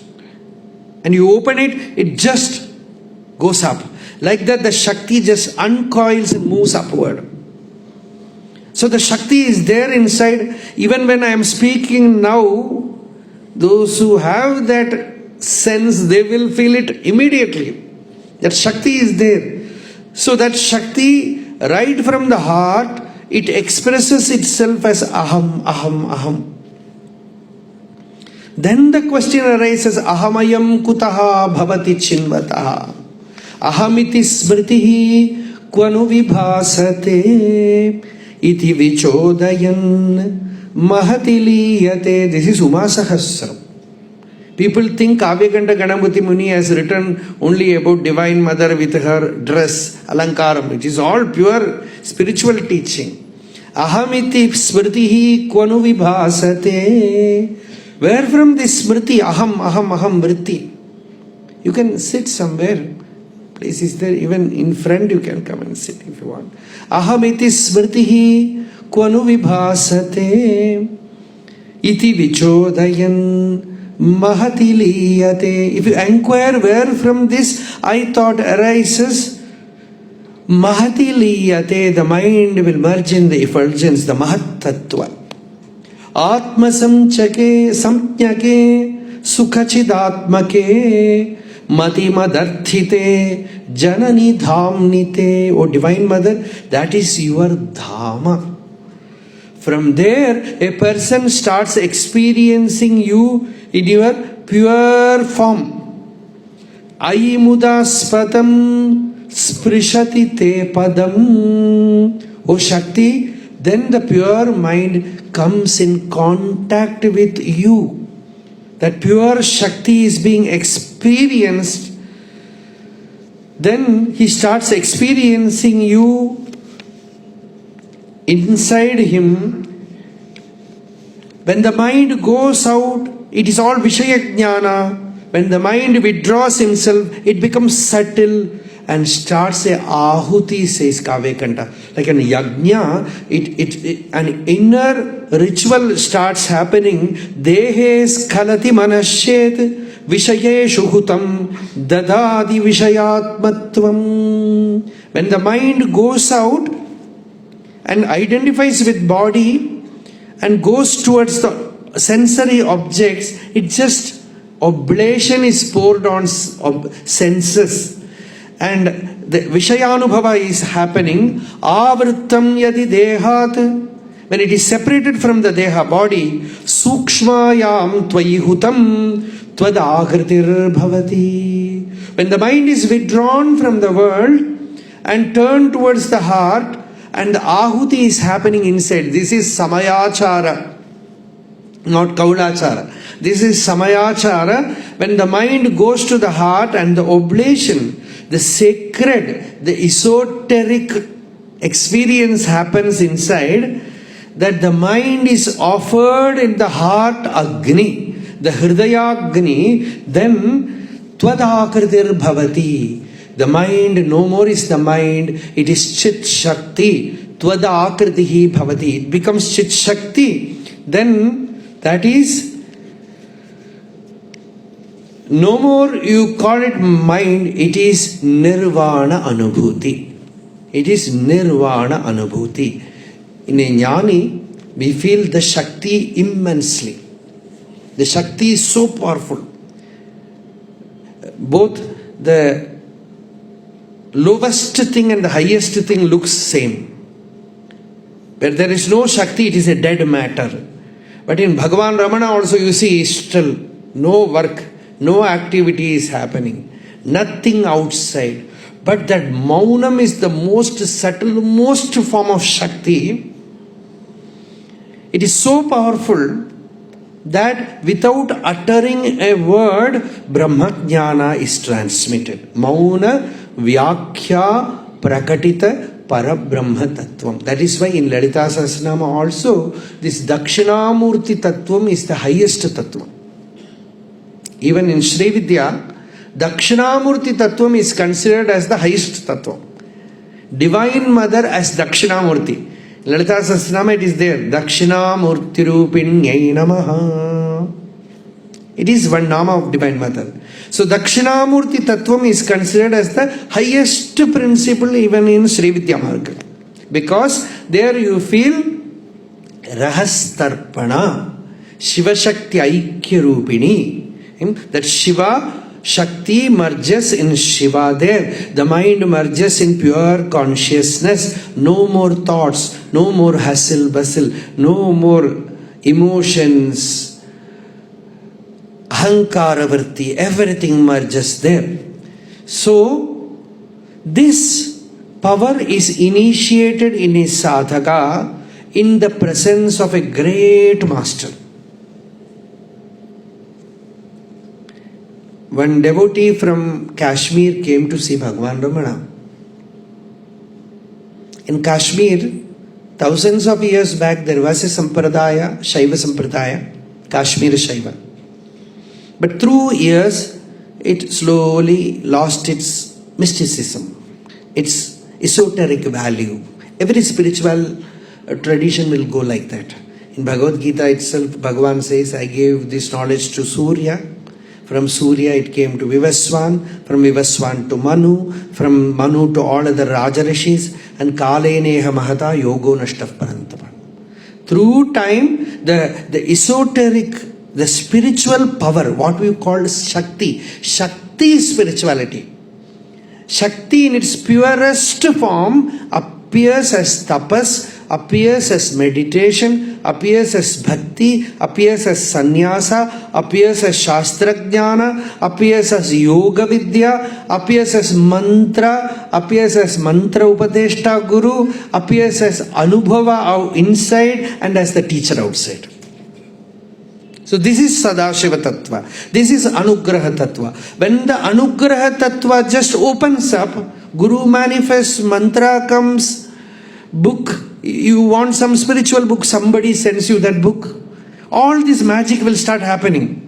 And you open it, it just goes up. Like that the Shakti just uncoils and moves upward. So the Shakti is there inside. Even when I am speaking now, those who have that sense, they will feel it immediately. That Shakti is there. So that Shakti, right from the heart, it expresses itself as aham, aham, aham. Then the question arises, ahamayam kutaha bhavati chinvataha. Ahamiti smritihi kvanu vibhasate. Iti vichodayan mahati liyate. This is Uma Sahasram. People think Kavyakanta Ganapati Muni has written only about Divine Mother with her dress, alankaram. It is all pure spiritual teaching. Ahamiti smritihi kvanu vibhasate. Where from this smriti, aham, aham, aham vritti? You can sit somewhere Place is there. Even in front you can come and sit if you want. Ahamiti smritihi kvanu vibhasate iti vichodayan mahati liyate. If you inquire where from this I thought arises, mahati liyate, the mind will merge in the effulgence, the mahat tattva. Atma samchake samjnake sukhachidatmake mati madarthite janani dhamnite. O Divine Mother, that is your dhama. From there, a person starts experiencing you in your pure form. Aimudaspatam sprishati te padam. O Shakti, then the pure mind comes in contact with you. That pure Shakti is being experienced. Then he starts experiencing you inside him. When the mind goes out, it is all Vishaya Jnana. When the mind withdraws himself, it becomes subtle and starts a ahuti, says Kavekanta. Like an yajna, an inner ritual starts happening. Dehe skhalati manashet vishayeshu hutam dadadi vishayatmatvam. When the mind goes out and identifies with body and goes towards the sensory objects, it just oblation is poured on senses. And the Vishayanubhava is happening. Avrittam yadi dehat. When it is separated from the deha body, Sukshmayam tvayihutam twadakritir bhavati. When the mind is withdrawn from the world and turned towards the heart, and the ahuti is happening inside. This is samayachara, not kaulachara. This is samayachara. When the mind goes to the heart and the oblation, the sacred, the esoteric experience happens inside, that the mind is offered in the heart Agni, the Hridaya Agni, then Twadakritir Bhavati. The mind no more is the mind, it is Chit Shakti. Tvadakritihi Bhavati. It becomes Chit Shakti. Then that is no more you call it mind, it is Nirvana Anubhuti. It is Nirvana Anubhuti. In a Jnani, we feel the Shakti immensely. The Shakti is so powerful. Both the lowest thing and the highest thing looks same. Where there is no Shakti, it is a dead matter. But in Bhagavan Ramana also you see still no work, no activity is happening. Nothing outside. But that Maunam is the most subtle, most form of Shakti. It is so powerful that without uttering a word, Brahmajnana is transmitted. Mauna Vyakhya Prakatita Parabrahma Tattvam. That is why in Lalita Sahasranama also, this Dakshinamurti Tattvam is the highest Tattvam. Even in Sri Vidya, Dakshinamurti Tattvam is considered as the highest Tattvam. Divine Mother as Dakshinamurti. Lalita Sahasranama it is there. Dakshinamurti Rupinyai Namaha. It is one nama of Divine Mother. So Dakshinamurti Tattvam is considered as the highest principle even in Sri Vidya Marga. Because there you feel Rahastarpana, Shiva Shakti Aikya Rupini. That Shiva Shakti merges in Shiva there. The mind merges in pure consciousness. No more thoughts, no more hustle bustle, no more emotions. Ahankaravarti, everything merges there. So, this power is initiated in a sadhaka in the presence of a great master. One devotee from Kashmir came to see Bhagavan Ramana. In Kashmir, thousands of years back, there was a sampradaya, Shaiva sampradaya, Kashmir Shaiva. But through years, it slowly lost its mysticism, its esoteric value. Every spiritual tradition will go like that. In Bhagavad Gita itself, Bhagavan says, I gave this knowledge to Surya. From Surya it came to Vivaswan, from Vivaswan to Manu, from Manu to all other Raja Rishis, and Kaleneha Mahata Yogo Nashtaf Parantapa. Through time, the esoteric, the spiritual power, what we call Shakti. Shakti is spirituality. Shakti in its purest form appears as tapas, appears as meditation, appears as bhakti, appears as sannyasa, appears as shastrajnana, appears as yoga vidya, appears as mantra upadeshta guru, appears as anubhava inside and as the teacher outside. So this is Sadashiva Tattva. This is Anugraha Tattva. When the Anugraha Tattva just opens up, Guru manifests, mantra comes, book, you want some spiritual book, somebody sends you that book. All this magic will start happening.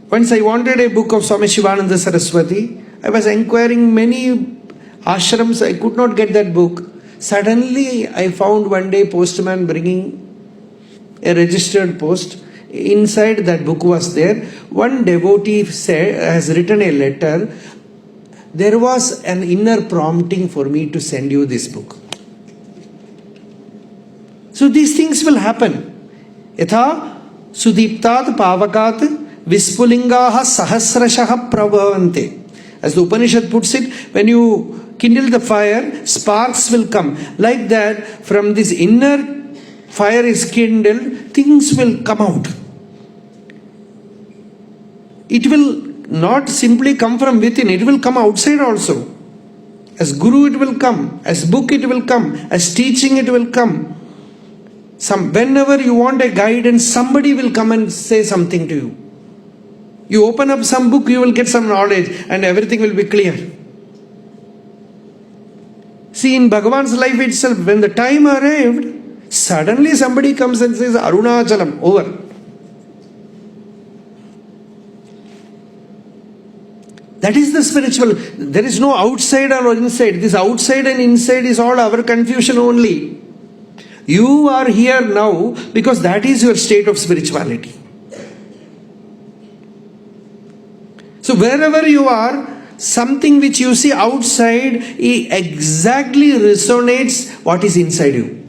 Once I wanted a book of Swami Shivananda Saraswati, I was inquiring many ashrams, I could not get that book. Suddenly I found one day postman bringing a registered post. Inside that book was there. One devotee has written a letter. There was an inner prompting for me to send you this book. So these things will happen. Yatha sudiptat pavakat vispulingaha sahasrashaha prabhavante. As the Upanishad puts it, when you kindle the fire, sparks will come. Like that, from this inner fire is kindled, things will come out. It will not simply come from within, it will come outside also. As Guru it will come, as book it will come, as teaching it will come. Whenever you want a guidance, somebody will come and say something to you. You open up some book, you will get some knowledge and everything will be clear. See, in Bhagavan's life itself, when the time arrived, suddenly somebody comes and says, Arunachalam, over. That is the spiritual. There is no outside or inside. This outside and inside is all our confusion only. You are here now because that is your state of spirituality. So wherever you are, something which you see outside exactly resonates what is inside you.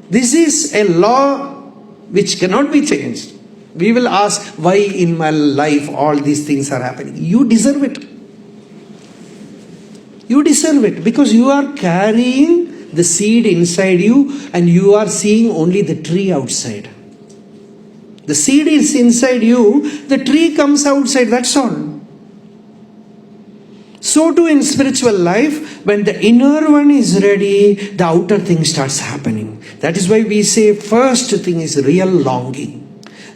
This is a law which cannot be changed. We will ask, why in my life all these things are happening? You deserve it. You deserve it because you are carrying the seed inside you and you are seeing only the tree outside. The seed is inside you, the tree comes outside, that's all. So too in spiritual life, when the inner one is ready, the outer thing starts happening. That is why we say first thing is real longing.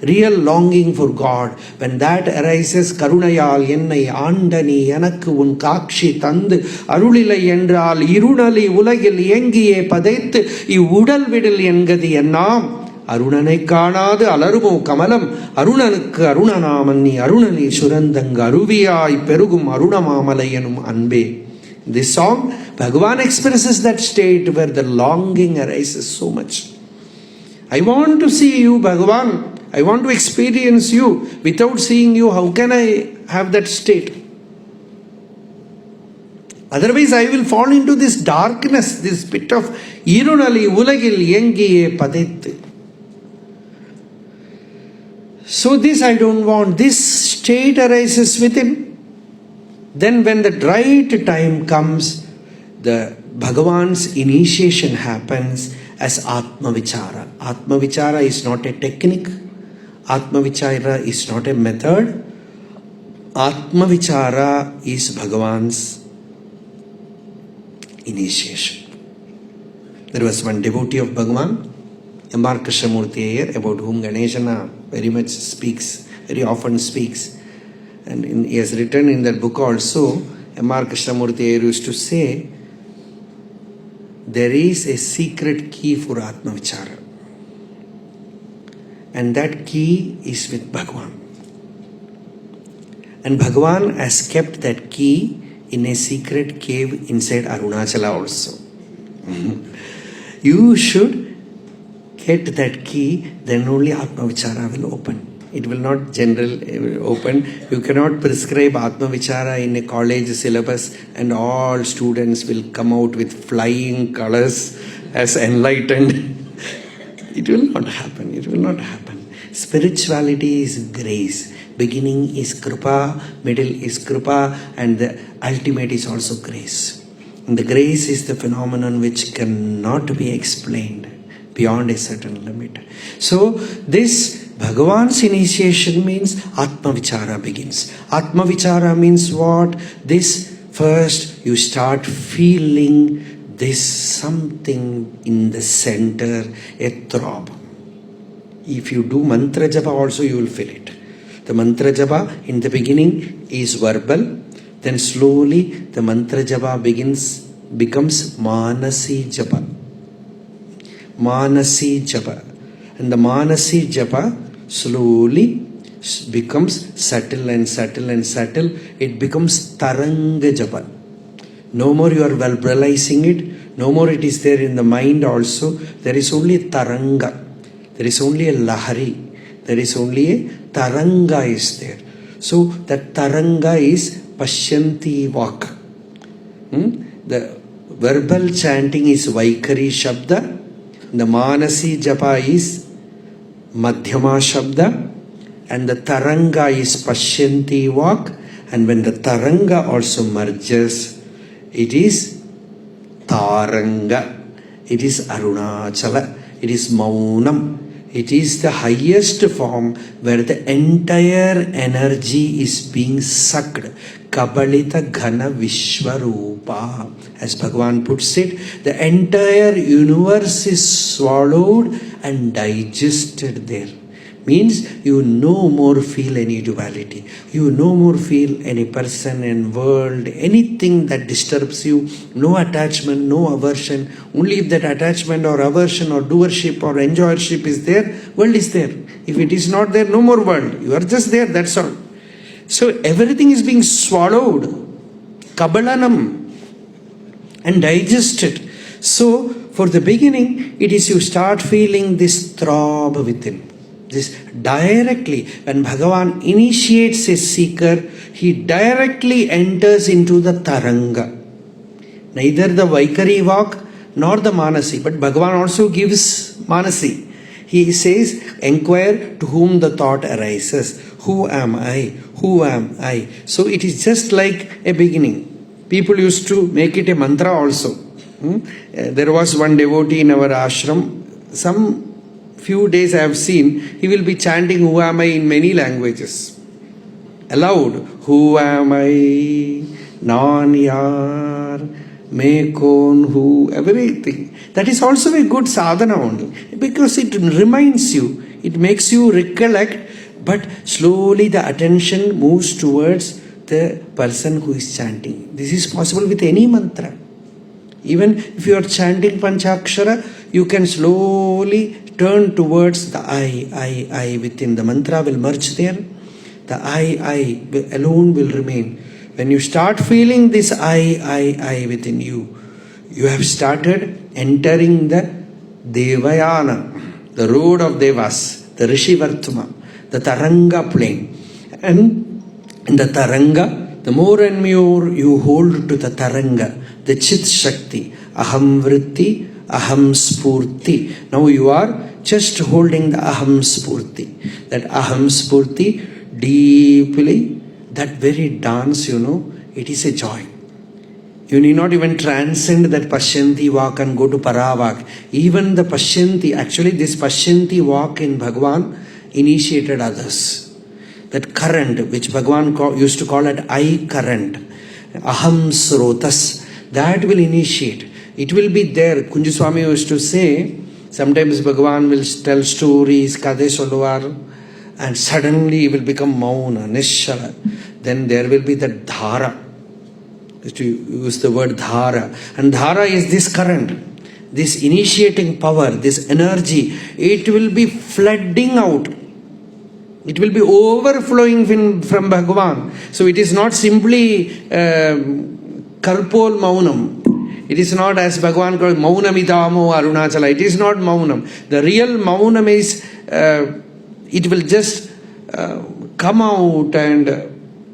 Real longing for God. When that arises, Karunayal ennai andani yanakku un kakshi tandu arulilai endral irunali ulagil yengiye padaithu udal vidal engadi ennam அருணனை காணாது அலருமோ கமலம் அருணனுக்கு அருணநாமன்னி அருணனி சுரந்தங்க அருவியாய் பெருகும் அருணமாமலை எனும் அன்பே. This song, Bhagavan expresses that state where the longing arises so much. I want to see you, Bhagavan. I want to experience you. Without seeing you, how can I have that state? Otherwise, I will fall into this darkness, this pit of irunali ulagil yengiye padettu. So this I don't want. This state arises within. Then when the right time comes, the Bhagavan's initiation happens as Atma Vichara. Atma Vichara is not a technique. Atma Vichara is not a method. Atma Vichara is Bhagavan's initiation. There was one devotee of Bhagavan, M.R. Krishnamurti Iyer, about whom Ganeshana very much speaks, very often speaks. And he has written in that book also, M.R. Krishnamurti Iyer used to say, there is a secret key for Atma Vichara. And that key is with Bhagavan. And Bhagavan has kept that key in a secret cave inside Arunachala also. You should get that key, then only Atma Vichara will open. It will not open. You cannot prescribe Atma Vichara in a college syllabus and all students will come out with flying colors as enlightened. It will not happen. It will not happen. Spirituality is grace. Beginning is Kripa, middle is Kripa, and the ultimate is also grace. And the grace is the phenomenon which cannot be explained beyond a certain limit. So this Bhagavan's initiation means Atma Vichara begins. Atma Vichara means what? This first you start feeling this something in the center, a throb. If you do mantra japa also you will feel it. The mantra japa in the beginning is verbal, then slowly the mantra japa becomes Manasi japa. Manasi japa. And the Manasi japa slowly becomes subtle and subtle and subtle. It becomes Taranga japa. No more you are verbalizing it. No more it is there in the mind also. There is only Taranga. There is only a Lahari. There is only a Taranga is there. So that Taranga is Pashyanti Vak. The verbal chanting is Vaikari Shabda. The Manasi Japa is Madhyama Shabda. And the Taranga is Pashyanti Vak. And when the Taranga also merges, it is Taranga. It is Arunachala. It is Maunam. It is the highest form where the entire energy is being sucked. Kabalita Ghana Vishwarupa. As Bhagavan puts it, the entire universe is swallowed and digested there. Means you no more feel any duality. You no more feel any person and world, anything that disturbs you. No attachment, no aversion. Only if that attachment or aversion or doership or enjoyership is there, world is there. If it is not there, no more world. You are just there, that's all. So everything is being swallowed. Kabalanam. And digested. So for the beginning, it is you start feeling this throb within. This directly, when Bhagavan initiates a seeker, he directly enters into the Taranga. Neither the Vaikari Vak nor the Manasi, but Bhagavan also gives Manasi. He says, inquire to whom the thought arises. Who am I? Who am I? So it is just like a beginning. People used to make it a mantra also. There was one devotee in our ashram. Some few days I have seen, he will be chanting who am I in many languages. Aloud. Who am I? Nan yar. Me kon who. Everything. That is also a good sadhana only. Because it reminds you. It makes you recollect. But slowly the attention moves towards the person who is chanting. This is possible with any mantra. Even if you are chanting Panchakshara, you can slowly turn towards the I within. The mantra will merge there. The I alone will remain. When you start feeling this I within you, you have started entering the Devayana, the road of Devas, the Rishi Vartuma, the Taranga plane. And in the Taranga, the more and more you hold to the Taranga, the Chit Shakti, Aham Vritti, Aham Spurti. Now you are just holding the Aham Spurti. That Aham Spurti deeply, that very dance, it is a joy. You need not even transcend that Pashyanti Vak and go to Paravak. Even the Pashyanti, actually this Pashyanti Vak in Bhagavan initiated others. That current, which Bhagavan used to call it I current, Aham Srotas, that will initiate. It will be there. Kunjuswami used to say, sometimes Bhagavan will tell stories, Kade Solluvar, and suddenly he will become Mauna, Nishara. Then there will be the Dhara. To use the word Dhara. And Dhara is this current, this initiating power, this energy. It will be flooding out. It will be overflowing from Bhagavan. So it is not simply Karpol Maunam. It is not as Bhagavan called Maunamidamo Arunachala. It is not Maunam. The real Maunam is, it will just come out and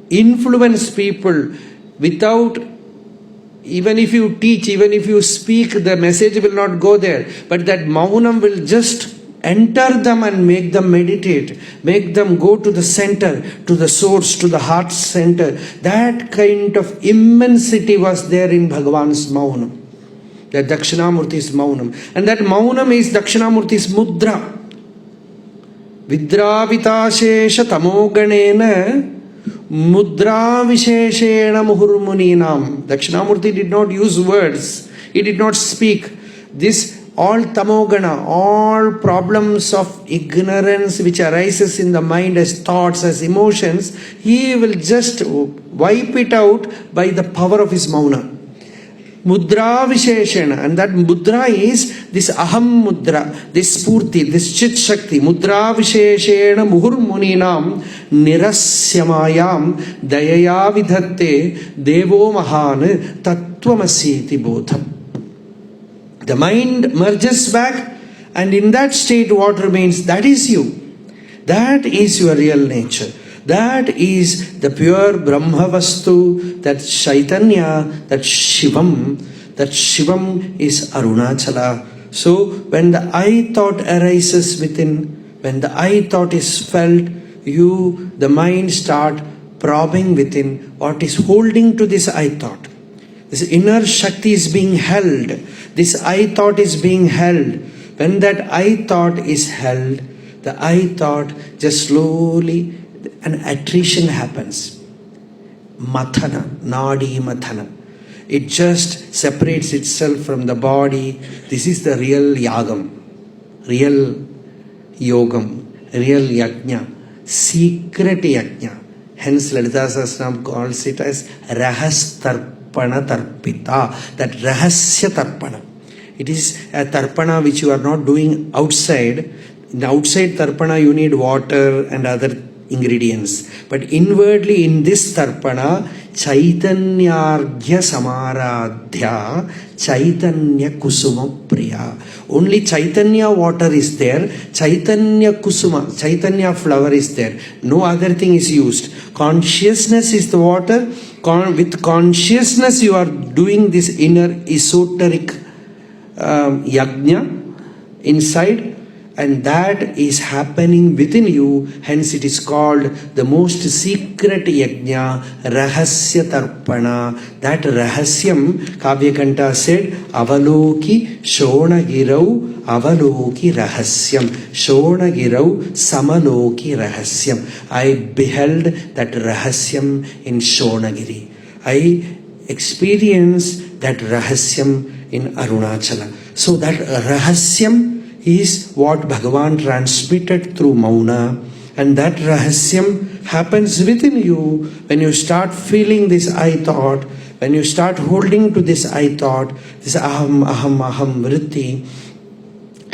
influence people without, even if you teach, even if you speak, the message will not go there. But that Maunam will just enter them and make them meditate, make them go to the center, to the source, to the heart center. That kind of immensity was there in Bhagavan's Maunam, that Dakshinamurti's Maunam. And that Maunam is Dakshinamurti's Mudra. Vidravitashesha tamoganena Mudra Visheshena Muhurmuninam. Dakshinamurti did not use words, he did not speak. This all tamogana, all problems of ignorance which arises in the mind as thoughts, as emotions, he will just wipe it out by the power of his mauna. Mudra Visheshena, and that mudra is this aham mudra, this spurti, this chit shakti. Mudra Visheshena muhurmuninam nirasyamayam dayaya vidhatte devo mahan tattvamasiti bodham. The mind merges back, and in that state what remains? That is you. That is your real nature. That is the pure Brahma Vastu, that Chaitanya, that Shivam. That Shivam is Arunachala. So when the I thought arises within, when the I thought is felt, the mind start probing within what is holding to this I thought. This inner Shakti is being held. This I thought is being held. When that I thought is held, the I thought just slowly, an attrition happens. Mathana, Nadi Mathana. It just separates itself from the body. This is the real Yagam, real Yogam, real Yajna, secret Yajna. Hence Lalita Sahasranam calls it as Rahastarpana Tarpita, that Rahasya Tarpana. It is a Tarpana which you are not doing outside. In the outside Tarpana you need water and other ingredients. But inwardly in this Tarpana, Chaitanyarghya Samaradhya Chaitanya Kusuma Priya. Only Chaitanya water is there, Chaitanya Kusuma, Chaitanya flower is there. No other thing is used. Consciousness is the water. With consciousness you are doing this inner esoteric yajna inside, and that is happening within you. Hence it is called the most secret yajna, Rahasya Tarpana. That Rahasyam, Kavyakanta said, Avaloki Shonagirau Avaloki Rahasyam. Shonagirau Samaloki Rahasyam. I beheld that Rahasyam in Shonagiri. I experienced that Rahasyam in Arunachala. So that Rahasyam is what Bhagavan transmitted through Mauna, and that Rahasyam happens within you when you start feeling this I thought, when you start holding to this I thought, this aham, aham, aham vritti,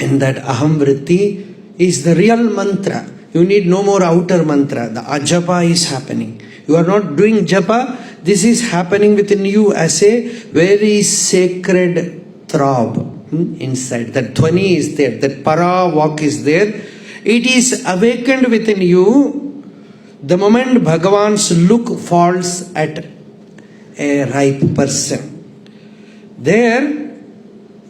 and that aham vritti is the real mantra. You need no more outer mantra. The ajapa is happening. You are not doing japa. This is happening within you as a very sacred throb. Inside, that dhvani is there, that para walk is there. It is awakened within you the moment Bhagavan's look falls at a ripe person. There,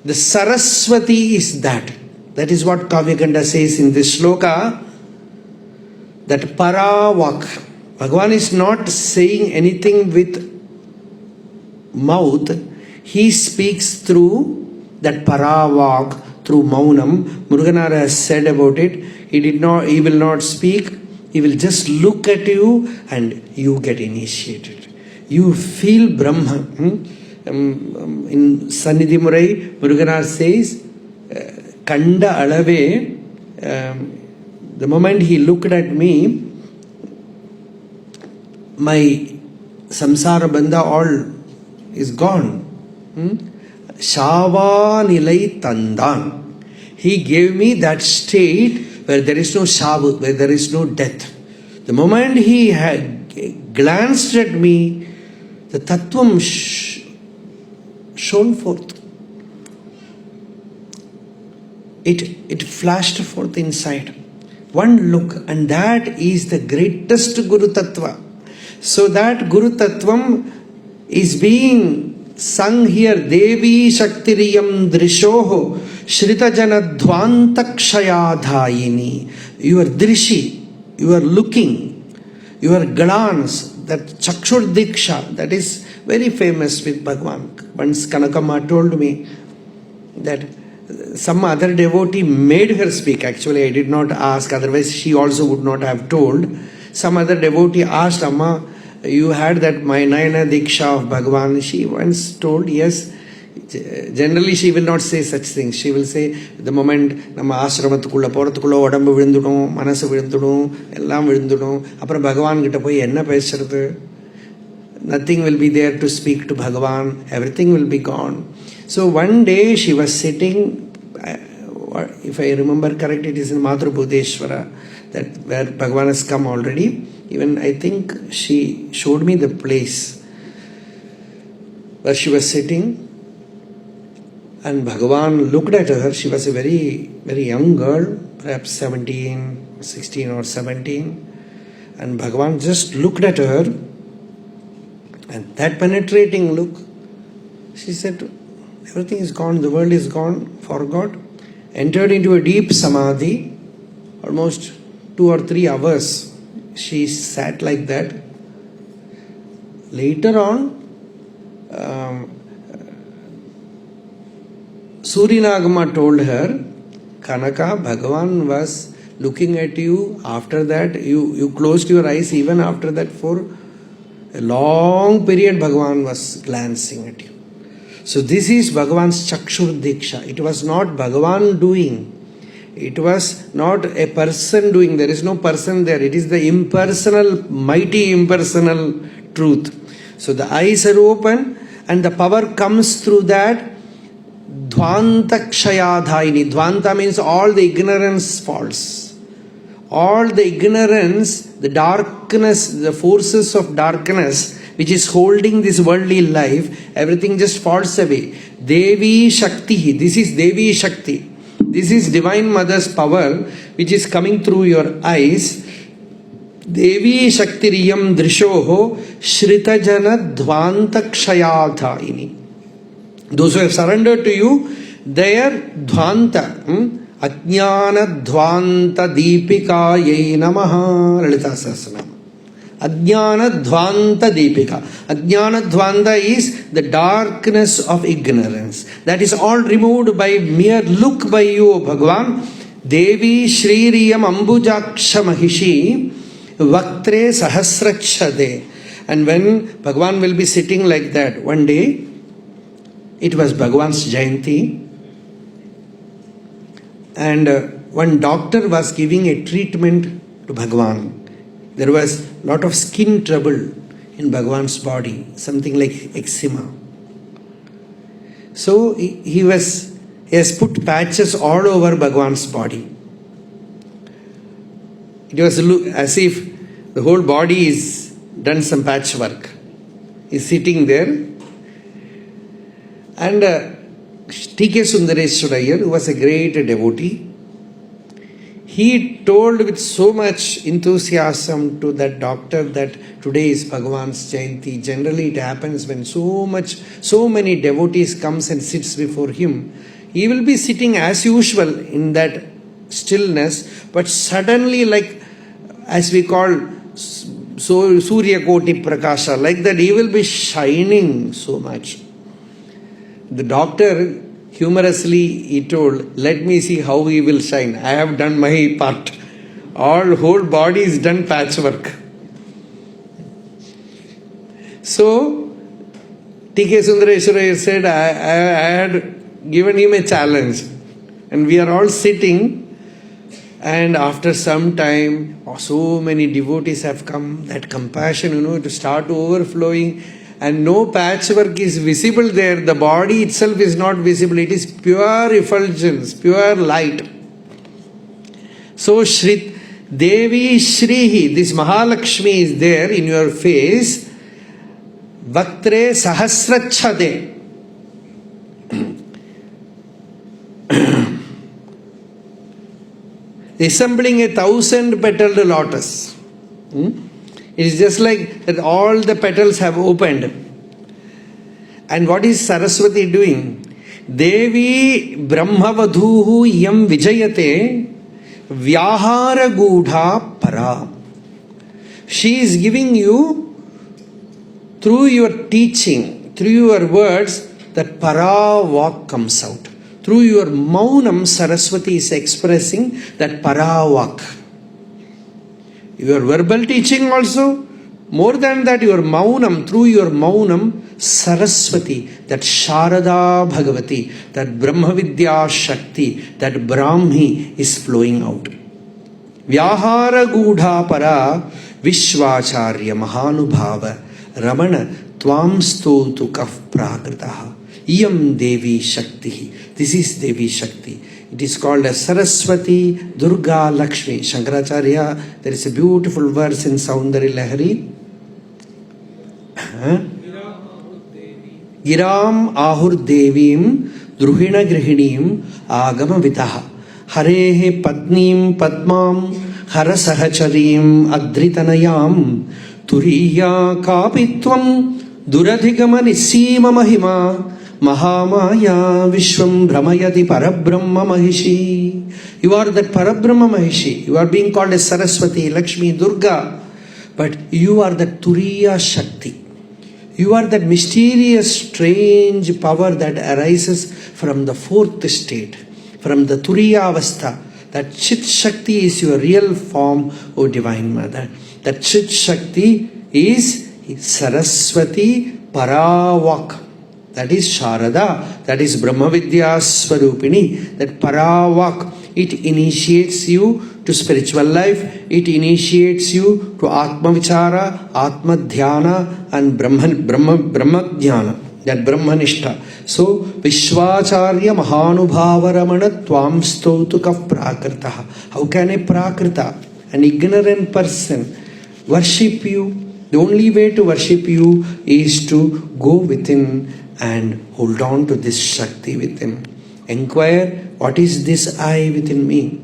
the Saraswati is that. That is what Kavyakanda says in this shloka, that para walk. Bhagavan is not saying anything with mouth. He speaks through that para walk, through Maunam. Muruganara has said about it, he will not speak, he will just look at you and you get initiated. You feel Brahma. In Sannidhi Murai, Muruganara says, Kanda Alave, the moment he looked at me, my samsara bandha all is gone. Shava Nilai Tandan. He gave me that state where there is no shavu, where there is no death. The moment he had glanced at me, the Tattvam shone forth. It flashed forth inside. One look, and that is the greatest Guru Tattva. So that Guru Tattvam is being sung here. Devi Shaktiriyam Drishoho Shritajana Dhvantakshayadhayini. Your Drishi, your looking, your glance, that Chakshur Diksha, that is very famous with Bhagwan. Once Kanakama told me that some other devotee made her speak. Actually, I did not ask, otherwise she also would not have told. Some other devotee asked, Amma, you had that Mainayana Diksha of Bhagavan. She once told, yes. Generally, she will not say such things. She will say, the moment Nama Ashramathukula, Porathukula, Odambu Vindudum, Manasu Vindudum, Ellam Vindudum, Apra Bhagavan Gitapoy, Enna Pesharathu. Nothing will be there to speak to Bhagavan. Everything will be gone. So one day she was sitting, if I remember correct, it is in Madhurabhudeshwara, that where Bhagavan has come already. Even I think she showed me the place where she was sitting, and Bhagavan looked at her. She was a very, very young girl, perhaps 16 or 17, and Bhagavan just looked at her, and that penetrating look, she said, everything is gone, the world is gone, forgot, entered into a deep samadhi, almost 2 or 3 hours. She sat like that. Later on, Surinagama told her, Kanaka, Bhagavan was looking at you. After that, you closed your eyes. Even after that, for a long period, Bhagavan was glancing at you. So this is Bhagavan's Chakshur Diksha. It was not Bhagavan doing. It was not a person doing. There is no person there. It is the impersonal, mighty impersonal truth. So the eyes are open and the power comes through that. Dhvantakshayadhaini. Dhvanta means all the ignorance falls. All the ignorance, the darkness, the forces of darkness which is holding this worldly life, everything just falls away. Devi Shakti. This is Devi Shakti. This is Divine Mother's power which is coming through your eyes. Devi Shaktiriyam Drishoho Shritajana Dhvantakshayadhaini. Those who have surrendered to you, their Dhvanta, Ajnana Dhvanta Deepika Yai Namaha, Lalita Sahasranama. Ajnana Dhvanta Deepika. Ajnana Dhvanta is the darkness of ignorance. That is all removed by mere look by you, O Bhagavan. Devi Shririyam Ambujaksha Mahishi Vaktre Sahasrakshade. And when Bhagavan will be sitting like that, one day, it was Bhagavan's Jayanti, and one doctor was giving a treatment to Bhagavan. There was a lot of skin trouble in Bhagavan's body, something like eczema. So he has put patches all over Bhagavan's body. It was as if the whole body is done some patchwork. He's sitting there. And T.K. Sundareswarayar, who was a great devotee, he told with so much enthusiasm to that doctor that today is Bhagavan's Jayanti. Generally it happens when so many devotees comes and sits before him. He will be sitting as usual in that stillness, but suddenly, like as we call Surya Koti Prakasha, like that he will be shining so much. The doctor humorously, he told, let me see how he will shine. I have done my part. Whole body is done patchwork. So, T.K. Sundareswarayar said, I had given him a challenge. And we are all sitting, and after some time, so many devotees have come, that compassion, to start overflowing. And no patchwork is visible there. The body itself is not visible. It is pure effulgence, pure light. So Devi Shrihi, this Mahalakshmi is there in your face. Vaktre Sahasrachade. Resembling a 1,000-petaled lotus. It is just like that all the petals have opened. And what is Saraswati doing? Devi Brahmavadhuhu yam vijayate vyahara gudha para. She is giving you, through your teaching, through your words, that para walk comes out. Through your maunam, Saraswati is expressing that para walk. Your verbal teaching also, more than that, your maunam, through your maunam, Saraswati, that Sharada Bhagavati, that Brahma Vidya Shakti, that Brahmi is flowing out. Vyahara Gudha Para Vishvacharya Mahanubhava Ramana Tvam Stotu Kaf Prakritaha Iyam Devi Shakti. This is Devi Shakti. It is called as Saraswati Durga Lakshmi. Shankaracharya, there is a beautiful verse in Saundari Lahari. Giram Ahur Devim Druhina Grihinim Agama Vitaha Harehe Padnim Padmam Harasahacharim Adritanayam Turiya Kapitvam Duradhigama Nisima Mahima Mahamaya Vishwam Brahmayati Parabrahma Mahishi. You are that Parabrahma Mahishi. You are being called as Saraswati, Lakshmi, Durga. But you are that Turiya Shakti. You are that mysterious, strange power that arises from the fourth state, from the Turiya Avastha. That Chit Shakti is your real form, O Divine Mother. That Chit Shakti is Saraswati Paravak. That is Sharada, that is Brahma Vidya Swarupini, that Paravak. It initiates you to spiritual life, it initiates you to Atma Vichara, Atma Dhyana and Brahma Dhyana, that Brahmanishta. So, Vishvacharya Mahanubhava Ramana Tvam Stotu Kaf Prakritaha. How can a Prakrita, an ignorant person, worship you? The only way to worship you is to go within and hold on to this Shakti within. Inquire, what is this I within me?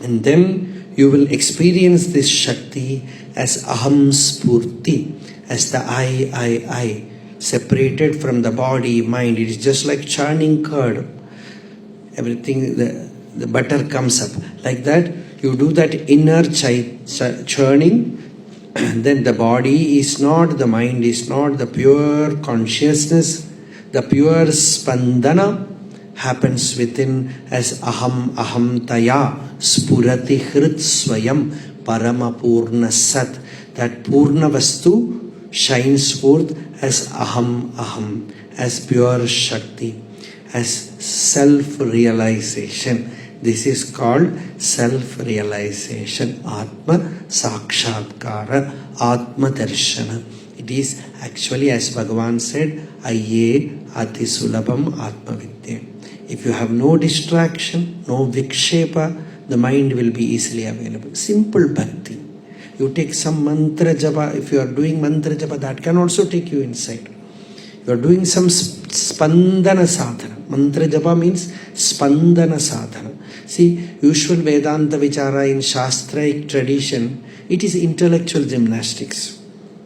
And then you will experience this Shakti as Aham Spurti, as the I, separated from the body, mind. It is just like churning curd. Everything, the butter comes up. Like that, you do that inner churning. Then the body is not, the mind is not, the pure consciousness, the pure spandana happens within as aham taya spurati hrit swayam parama purna sat. That purna vastu shines forth as aham, as pure shakti, as self-realization. This is called self-realization, Atma Sakshatkara, Atma Darshana. It is actually, as Bhagavan said, Ayye Ati Sulabham Atma Vidya. If you have no distraction, no vikshepa, the mind will be easily available. Simple bhakti. You take some mantra japa. If you are doing mantra japa, that can also take you inside. You are doing some spandana sadhana. Mantra japa means spandana sadhana. See, usual Vedanta Vichara in Shastraic tradition, it is intellectual gymnastics.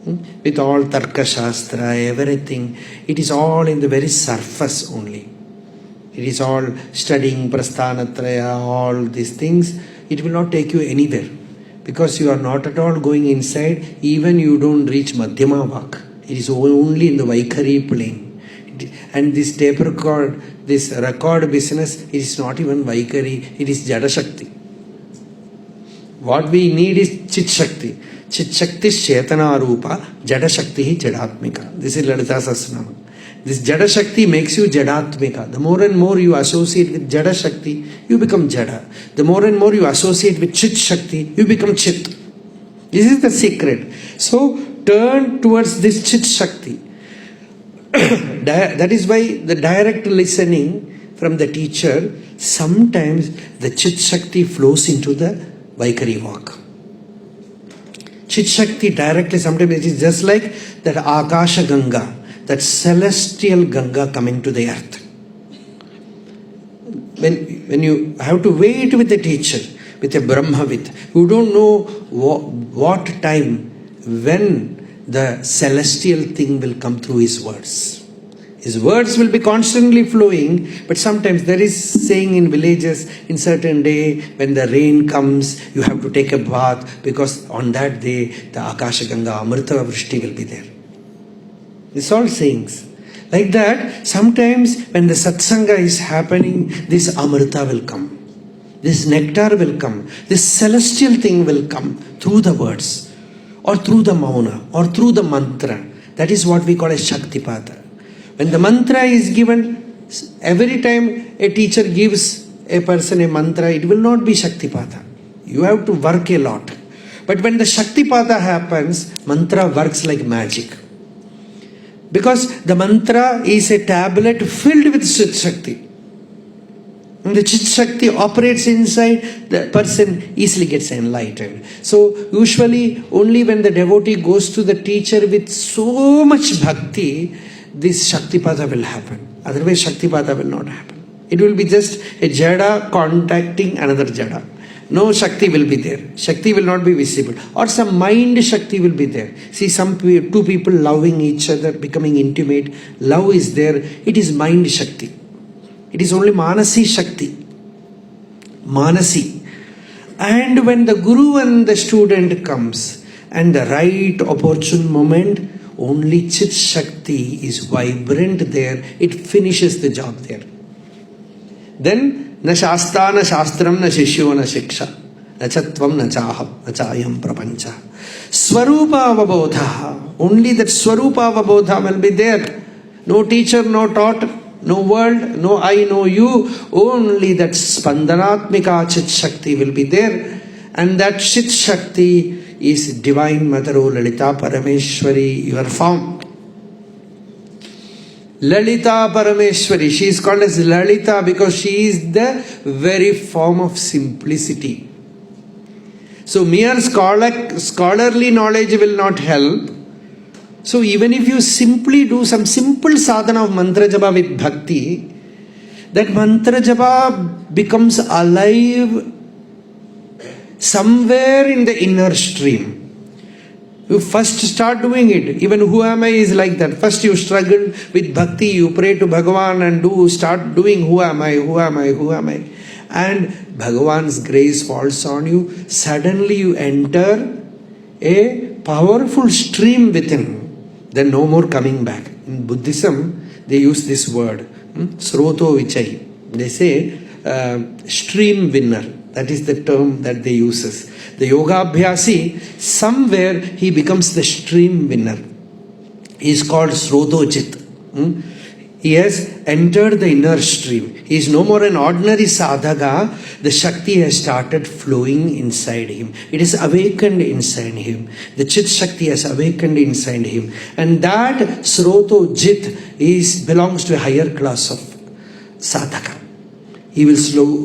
With all Tarka Shastra, everything, it is all in the very surface only. It is all studying Prasthanatraya, all these things. It will not take you anywhere. Because you are not at all going inside, even you don't reach Madhyama Vak. It is only in the Vaikari plane. And this tape record, this record business, it is not even Vaikari, it is Jada Shakti. What we need is Chit Shakti. Chit Shakti is Chetana Rupa, Jada Shakti is Jadatmika. This is Lalita Sahasranama. This Jada Shakti makes you Jadatmika. The more and more you associate with Jada Shakti, you become Jada. The more and more you associate with Chit Shakti, you become Chit. This is the secret. So turn towards this Chit Shakti. That is why the direct listening from the teacher, sometimes the Chit Shakti flows into the Vaikari walk. Chit Shakti directly, sometimes it is just like that Akasha Ganga, that celestial Ganga coming to the earth. When you have to wait with a teacher, with a Brahmavid, you don't know what time, when the celestial thing will come through his words. His words will be constantly flowing, but sometimes there is saying in villages, in certain day, when the rain comes, you have to take a bath, because on that day, the Akasha Ganga, Amrita Vrishti will be there. It's all sayings. Like that, sometimes when the Satsaṅga is happening, this Amrita will come. This nectar will come. This celestial thing will come through the words, or through the mauna, or through the mantra. That is what we call a Shaktipada. When the mantra is given, every time a teacher gives a person a mantra, it will not be Shaktipada. You have to work a lot. But when the Shaktipada happens, mantra works like magic. Because the mantra is a tablet filled with Chit Shakti. And the Chit Shakti operates inside, the person easily gets enlightened. So usually only when the devotee goes to the teacher with so much bhakti, this Shaktipada will happen. Otherwise Shaktipada will not happen. It will be just a Jada contacting another Jada. No Shakti will be there. Shakti will not be visible. Or some mind Shakti will be there. See, two people loving each other, becoming intimate. Love is there. It is mind Shakti. It is only Manasi Shakti. Manasi. And when the Guru and the student comes, and the right opportune moment, only Chit Shakti is vibrant there. It finishes the job there. Then, na shasta, na shastram, na shishyo, na shiksha, na chatvam, na chaham, na chayam prapancha. Swarupa avabodha. Only that Swarupa avabodha will be there. No teacher, no taught, no world, no I, no you. Only that Spandanatmika Chit Shakti will be there. And that Chit Shakti is Divine Mother, O Lalita Parameshwari, your form. Lalita Parameshwari, she is called as Lalita because she is the very form of simplicity. So mere scholarly knowledge will not help. So even if you simply do some simple sadhana of mantra japa with bhakti, that mantra japa becomes alive somewhere in the inner stream. You first start doing it. Even who am I is like that. First you struggle with bhakti, you pray to Bhagavan and start doing who am I, who am I, who am I. And Bhagavan's grace falls on you. Suddenly you enter a powerful stream within. Then no more coming back. In Buddhism, they use this word, Sroto Vichai. They say stream winner. That is the term that they use. The yoga abhyasi, somewhere he becomes the stream winner. He is called Srodojit. He has entered the inner stream. He is no more an ordinary sadhaka. The Shakti has started flowing inside him. It is awakened inside him. The Chit Shakti has awakened inside him. And that Srodojit belongs to a higher class of sadhaka. He will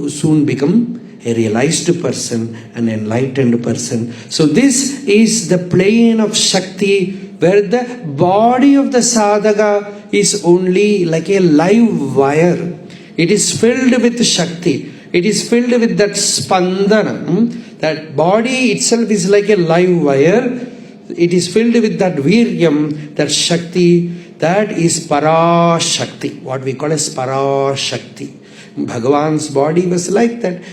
soon become a realized person, an enlightened person. So this is the plane of Shakti where the body of the sadhaka is only like a live wire. It is filled with Shakti. It is filled with that spandana. That body itself is like a live wire. It is filled with that viryam, that Shakti. That is Para Shakti. What we call as Para Shakti. Bhagavan's body was like that.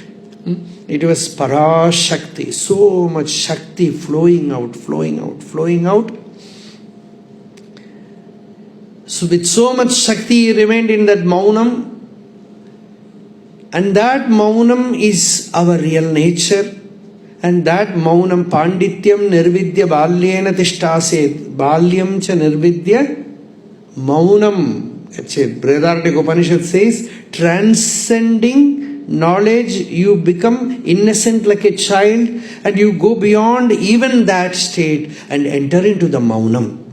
It was Para Shakti. So much Shakti flowing out, flowing out, flowing out. So with so much Shakti he remained in that Maunam. And that Maunam is our real nature. And that Maunam Pandityam Nirvidya Balyena Tishtase. Balyam cha Nirvidya Maunam. Brihadaranyaka Upanishad says, transcending knowledge, you become innocent like a child and you go beyond even that state and enter into the Maunam.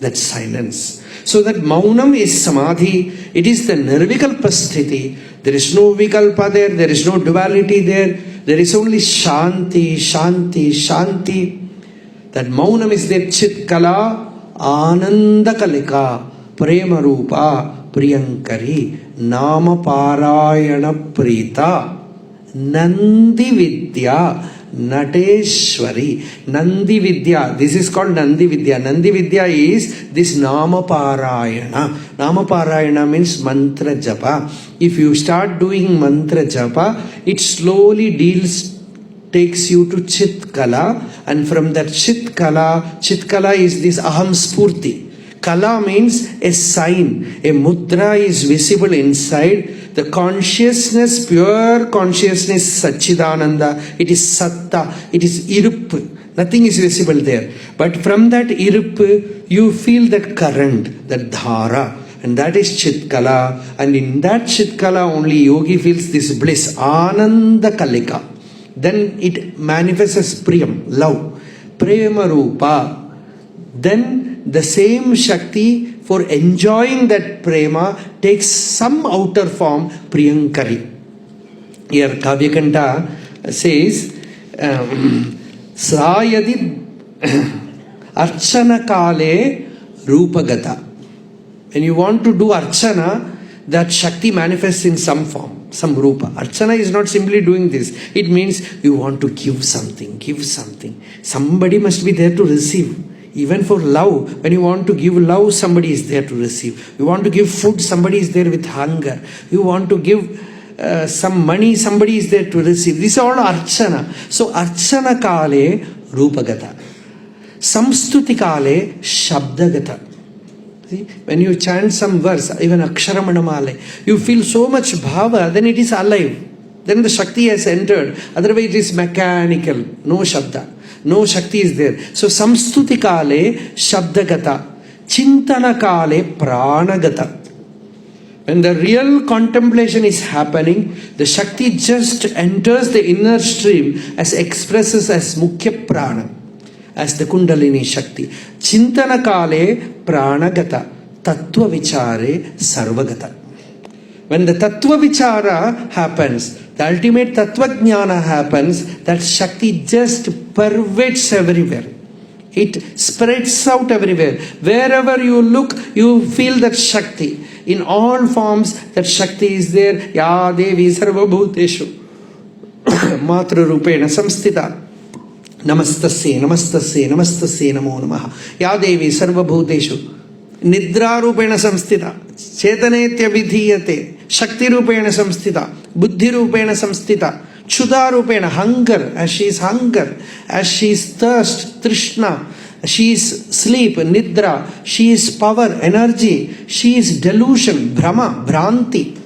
That silence. So that Maunam is Samadhi. It is the Nirvikalpa Sthiti. There is no Vikalpa there. There is no duality there. There is only Shanti, Shanti, Shanti. That Maunam is there. Chit Kala, Ananda Kalika, Prema Rupa, Priyankari, Nama Parayana Prita, Nandi Vidya, Nateshwari. Nandi Vidya, this is called Nandi Vidya. Nandi Vidya is this Nama Parayana. Nama Parayana means mantra japa. If you start doing mantra japa, it slowly takes you to Chit Kala, and from that Chit Kala is this Aham Spurti. Kala means a sign, a mudra is visible inside. The consciousness, pure consciousness, Satchidananda, it is Satta, it is Irup. Nothing is visible there. But from that Irup, you feel that current, that Dhara, and that is Chitkala. And in that Chitkala only yogi feels this bliss, Ananda Kalika. Then it manifests as Priyam, love, Prema Rupa. Then the same Shakti, for enjoying that prema, takes some outer form, Priyankari. Here Kavyakanta says, Srayadi Archana Kale Rupagata. When you want to do Archana, that Shakti manifests in some form, some Rupa. Archana is not simply doing this. It means you want to give something, give something. Somebody must be there to receive. Even for love, when you want to give love, somebody is there to receive. You want to give food, somebody is there with hunger. You want to give some money, somebody is there to receive. This is all Archana. So Archana Kale Rupagata. Samstuti Kale Shabdagata. See, when you chant some verse, even Aksharamanamale, you feel so much bhava, then it is alive. Then the Shakti has entered. Otherwise it is mechanical, no Shabda. No Shakti is there. So Samstuti Kale Shabdagata, Chintana Kale Pranagata. When the real contemplation is happening, the Shakti just enters the inner stream as expresses as Mukhya Prana, as the Kundalini Shakti. Chintana Kale Pranagata, Tattva Vichare Sarvagata. When the Tattva Vichara happens, the ultimate Tattva Jnana happens, that Shakti just pervades everywhere. It spreads out everywhere. Wherever you look, you feel that Shakti. In all forms, that Shakti is there. Ya Devi Sarva Bhuteshu Matra Rupena Samstita. Namastasya, Namastasya, Namastasya Namo Namaha. Ya Devi Sarva Bhuteshu Nidra Rupena Samstita. Chetanetya Vidhiyate. Shakti Rupena Samstita. Buddhi Rupena Samstita. Chuda Rupena, hunger, as she is hunger, as she is thirst, Trishna, she is sleep, Nidra, she is power, energy, she is delusion, Brahma, Bhranti.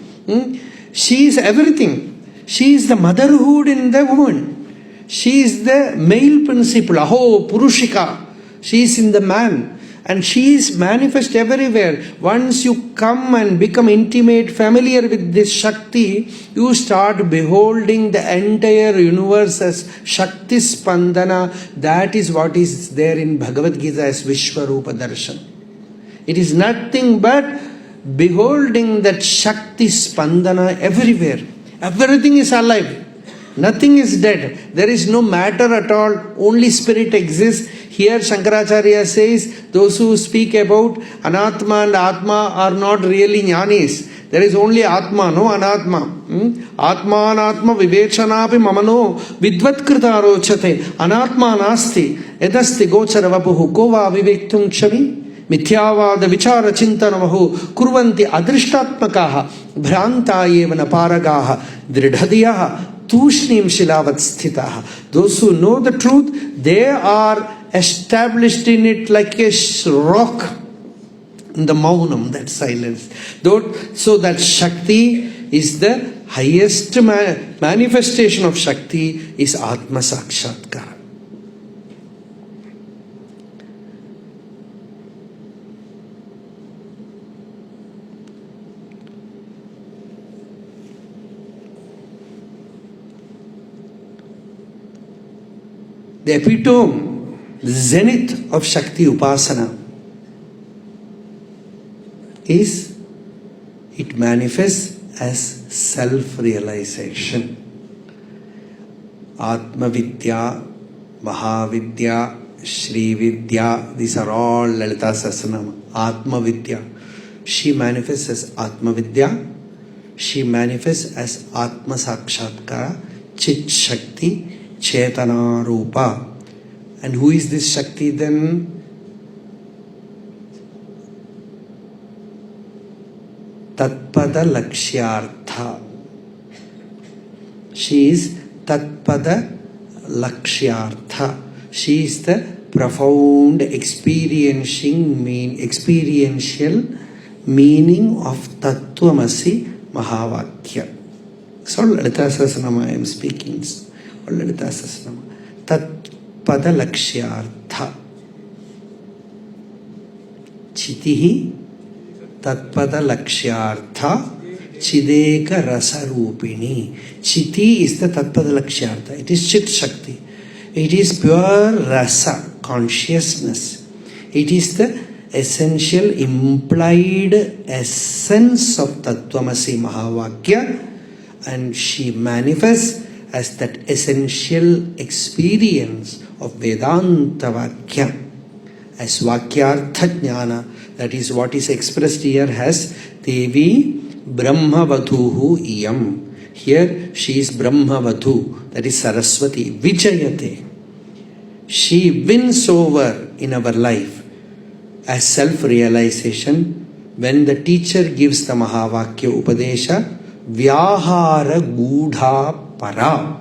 She is everything. She is the motherhood in the woman. She is the male principle, Aho, Purushika. She is in the man. And she is manifest everywhere. Once you come and become intimate, familiar with this Shakti, you start beholding the entire universe as Shakti Spandana. That is what is there in Bhagavad Gita as Vishwarupa Darshan. It is nothing but beholding that Shakti Spandana everywhere. Everything is alive. Nothing is dead. There is no matter at all. Only spirit exists. Here Shankaracharya says, those who speak about Anatma and Atma are not really jnanis. There is only Atma, no Anatma. Atma Anatma vivechanapi mamano vidvatkrita rochate. Anatma nasti edasti gochara kova vivektum kshami. Mithyavada vichara chintanamahu kurvanti adrishtatmakaha bhranta yevana paragaha dridhadiyaha tushnim shilavat sthitaha. Those who know the truth, they are established in it like a rock in the maunam, that silence. So that Shakti is the highest manifestation of Shakti is Atma Sakshatkara. The epitome, the zenith of Shakti Upasana is, it manifests as self-realization. Atma Vidya, Mahavidya, Shri Vidya. These are all Lalita Sahasranama. Atma Vidya. She manifests as Atma Vidya. She manifests as Atma Sakshatkara, Chit Shakti, Chetana Rupa. And who is this Shakti then? Tatpada Lakshyartha. She is Tatpada Lakshyartha. She is the profound experiential meaning of Tattvamasi Mahavakya. So Lalita Sahasranama I am speaking. Lalita Sahasranama. Tatpada Lakshyartha. Chitihi Tatpada Lakshyartha. Chideka Rasa Rupini. Chiti is the Tatpada Lakshyartha. It is Chit Shakti. It is pure Rasa, consciousness. It is the essential implied essence of Tattvamasi Mahavakya, and she manifests as that essential experience of Vedanta Vakya, as Vakyartha Jnana. That is what is expressed here as Devi Brahmavadhuhu Iyam. Here she is Brahmavadhu, that is Saraswati, Vijayate. She wins over in our life as self-realization when the teacher gives the Mahavakya Upadesha, Vyahara Gudha Para.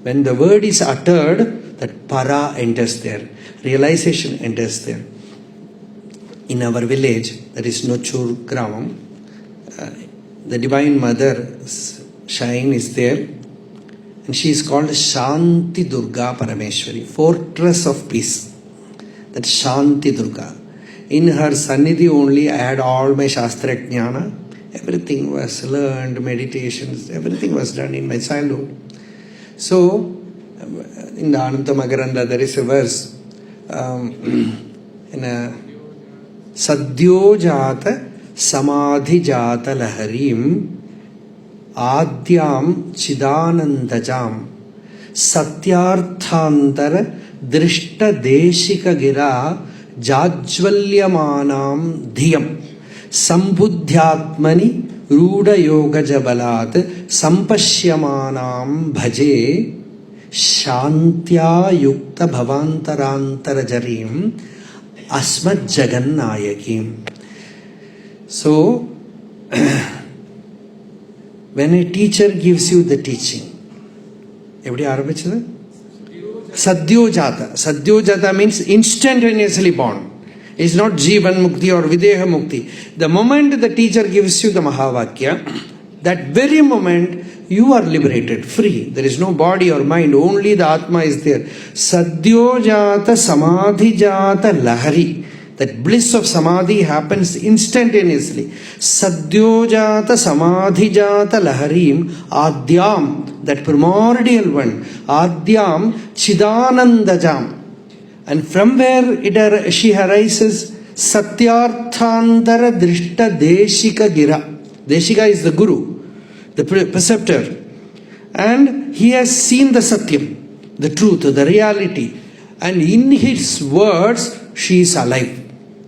When the word is uttered, that Para enters there, realization enters there. In our village, that is Nochur Gramam, the Divine Mother's shrine is there, and she is called Shanti Durga Parameshwari, fortress of peace. That's Shanti Durga. In her Sannidhi only I had all my Shastra Jnana. Everything was learned, meditations, everything was done in my childhood. So, in the Ananta Magaranda there is a verse, in a Sadyojata Samadhijata Laharim Adyam Chidanandajam Satyarthantara Drishta Deshika Gira Jajvalyamanam Dhyam Sambudhyatmani Ruda Yoga Jabalat Sampashyamanam Bhaje Shantya Yukta Bhavantarantara Jarim Asmat Jagannayakim. So, when a teacher gives you the teaching, everybody arabachada? Sadyojata. Sadyojata means instantaneously born. It's not Jivan Mukti or Videha Mukti. The moment the teacher gives you the Mahavakya, that very moment you are liberated, free. There is no body or mind, only the Atma is there. Sadyojata Samadhijata Lahari. That bliss of Samadhi happens instantaneously. Sadyojata Samadhijata Laharim Adyam, that primordial one, Adyam Chidanandajam. And from where she arises, Satyarthantara Drishta Deshika Gira. Deshika is the Guru, the preceptor. And he has seen the Satyam, the truth, the reality. And in his words, she is alive.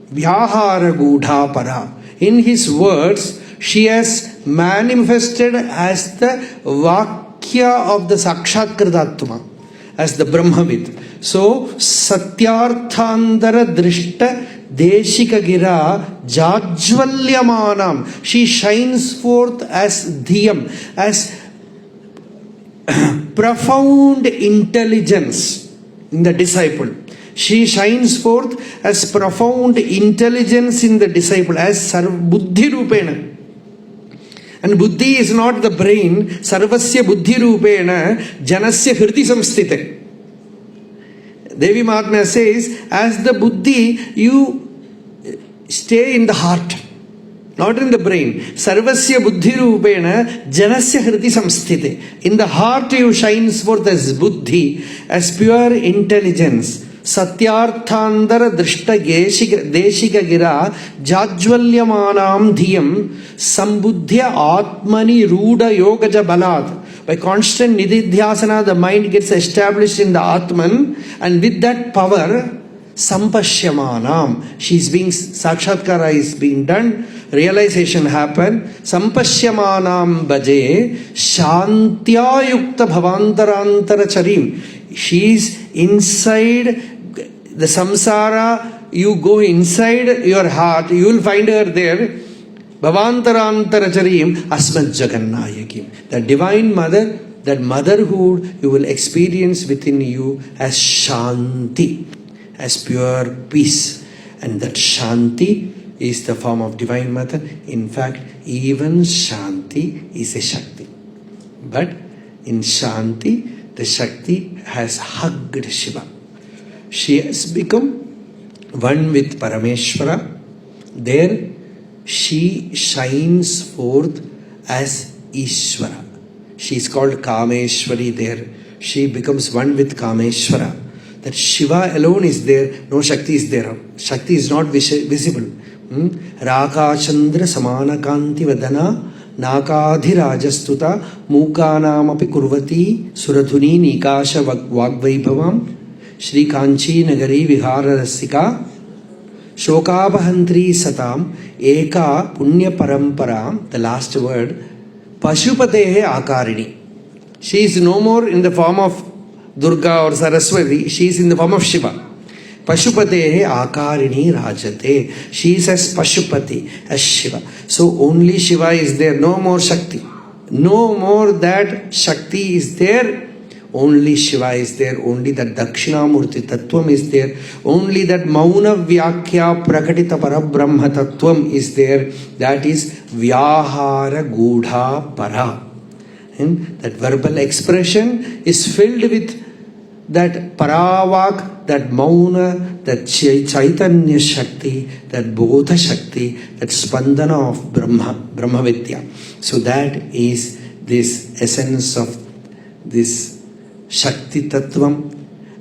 Vyahara Gudha Para. In his words, she has manifested as the Vakya of the Sakshatkritatma, as the Brahmavid. So, Satyarthantara Drishta Deshika Gira Jajvalyamanam. She shines forth as Dhyam, as profound intelligence in the disciple. She shines forth as profound intelligence in the disciple, as Buddhi Rupena. And Buddhi is not the brain. Sarvasya Buddhi Rupena Janasya Hriti Samstite. Devi Mahatmya says, as the Buddhi, you stay in the heart, not in the brain. Sarvasya Buddhi Rupena Janasya Hriti Samstite. In the heart you shines forth as Buddhi, as pure intelligence. Satyarthantara Drishta Deshika Gira Jajvalyamanam Dhyam Sambuddhya Atmani Ruda Yogaja Balat. By constant nididhyasana, the mind gets established in the Atman, and with that power, sampashyamanam, she's being, sakshatkara is being done, realization happen, sampashyamanam bhaje, shantyayukta bhavantarantara charim. She's inside the samsara, you go inside your heart, you will find her there. Bhavantarantaracharim asmat jagannayakim. The divine mother, that motherhood you will experience within you as Shanti, as pure peace. And that Shanti is the form of divine mother. In fact, even Shanti is a Shakti. But in Shanti, the Shakti has hugged Shiva. She has become one with Parameshwara. There she shines forth as Ishvara. She is called Kameshwari there. She becomes one with Kameshwara. That Shiva alone is there, no Shakti is there. Shakti is not visible. Raka Chandra Samana Kanti Vadana Nakadhi Rajastuta Mukanam api Kurvati Suradhuni Nikasha Vagvaibhavam Shri Kanchi Nagari Vihara Rasika Shokabahantri Satam Eka Punya Paramparam. The last word, Pashupatehe Akarini. She is no more in the form of Durga or Saraswati, she is in the form of Shiva. Pashupatehe Akarini Rajate. She is as Pashupati, as Shiva. So only Shiva is there, no more Shakti. No more that Shakti is there. Only Shiva is there, only that Dakshinamurti Tattvam is there, only that Mauna Vyakya Prakatita Parabrahma Tattvam is there. That is Vyahara Gudha Para. And that verbal expression is filled with that Paravak, that Mauna, that Chaitanya Shakti, that Bodha Shakti, that Spandana of Brahma Vidya. So that is this essence of this Shakti Tattvam.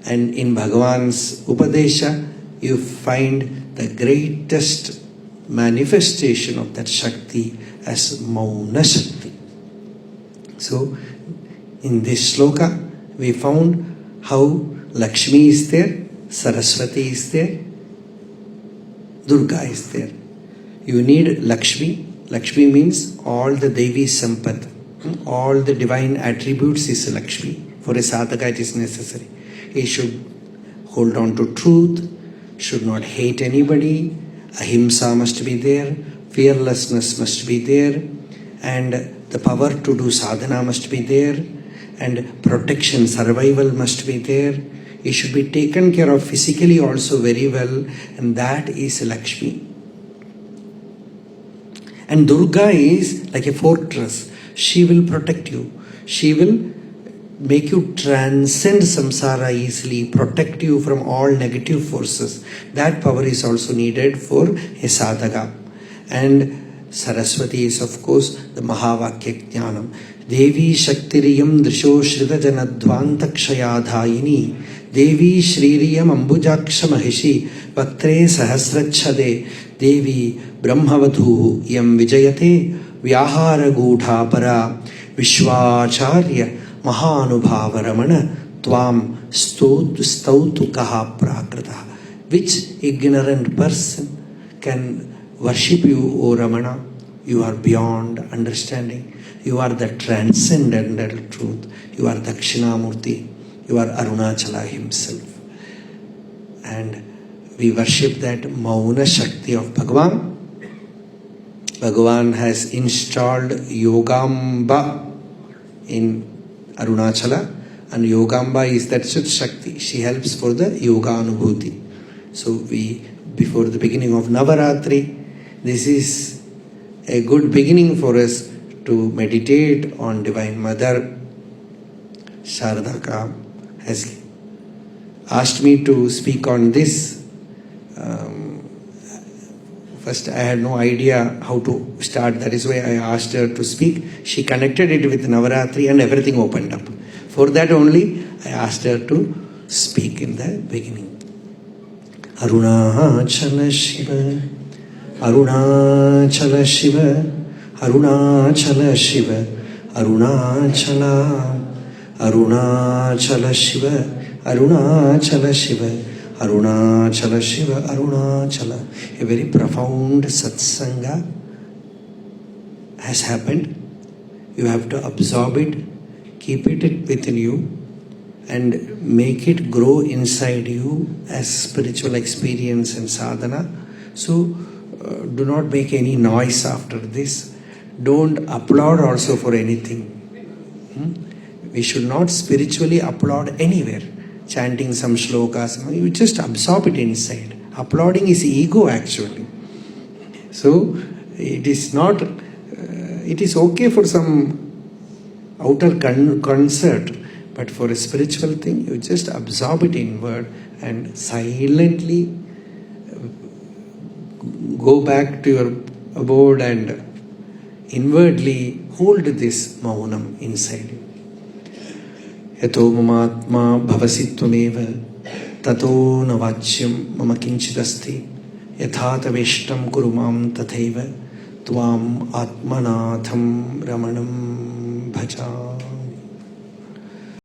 And in Bhagavan's Upadesha, you find the greatest manifestation of that Shakti as Mauna Shakti. So, in this sloka, we found how Lakshmi is there, Saraswati is there, Durga is there. You need Lakshmi. Lakshmi means all the Devi Sampat, all the divine attributes is Lakshmi. For a sadhaka it is necessary. He should hold on to truth, should not hate anybody, ahimsa must be there, fearlessness must be there, and the power to do sadhana must be there, and protection, survival must be there. He should be taken care of physically also very well, and that is Lakshmi. And Durga is like a fortress. She will protect you. She will make you transcend samsara easily, protect you from all negative forces. That power is also needed for a sadhaka. And Saraswati is of course the Mahavakya Jnanam. Devi Shaktiriyam Drisho Shrita Janadvantakshayadhayini Devi Shririyam Ambujaksha Mahishi Vaktre Sahasrachade Devi Brahmavadhu Yam Vijayate Vyahara Gudha Para Vishwacharya Mahanubhava Ramana Tvam Stautu Kaha Prakrita. Which ignorant person can worship you, O Ramana? You are beyond understanding. You are the transcendental truth. You are Dakshinamurti. You are Arunachala himself. And we worship that Mauna Shakti of Bhagavan. Bhagavan has installed Yogamba in Arunachala, and Yogamba is that Shakti. She helps for the Yoga Anubhuti. So we, before the beginning of Navaratri, this is a good beginning for us to meditate on Divine Mother. Sharadaka has asked me to speak on this. First, I had no idea how to start. That is why I asked her to speak. She connected it with Navaratri and everything opened up. For that only, I asked her to speak in the beginning. Arunachala Shiva, Arunachala Shiva, Arunachala Shiva, Arunachala, Arunachala Shiva, Arunachala Shiva, Arunachala Shiva, Arunachala. A very profound satsanga has happened. You have to absorb it, keep it within you, and make it grow inside you as spiritual experience and sadhana. So do not make any noise after this. Don't applaud also for anything. We should not spiritually applaud anywhere. Chanting some shlokas, you just absorb it inside. Applauding is ego actually. So it is not, it is okay for some outer concert, but for a spiritual thing, you just absorb it inward and silently go back to your abode and inwardly hold this maunam inside you. Yato mamatma bhavasi tvameva tato navachyam mama kinchidasti yathata veshtam kurumam tathaiva tvam atmanatham ramanam bhaja.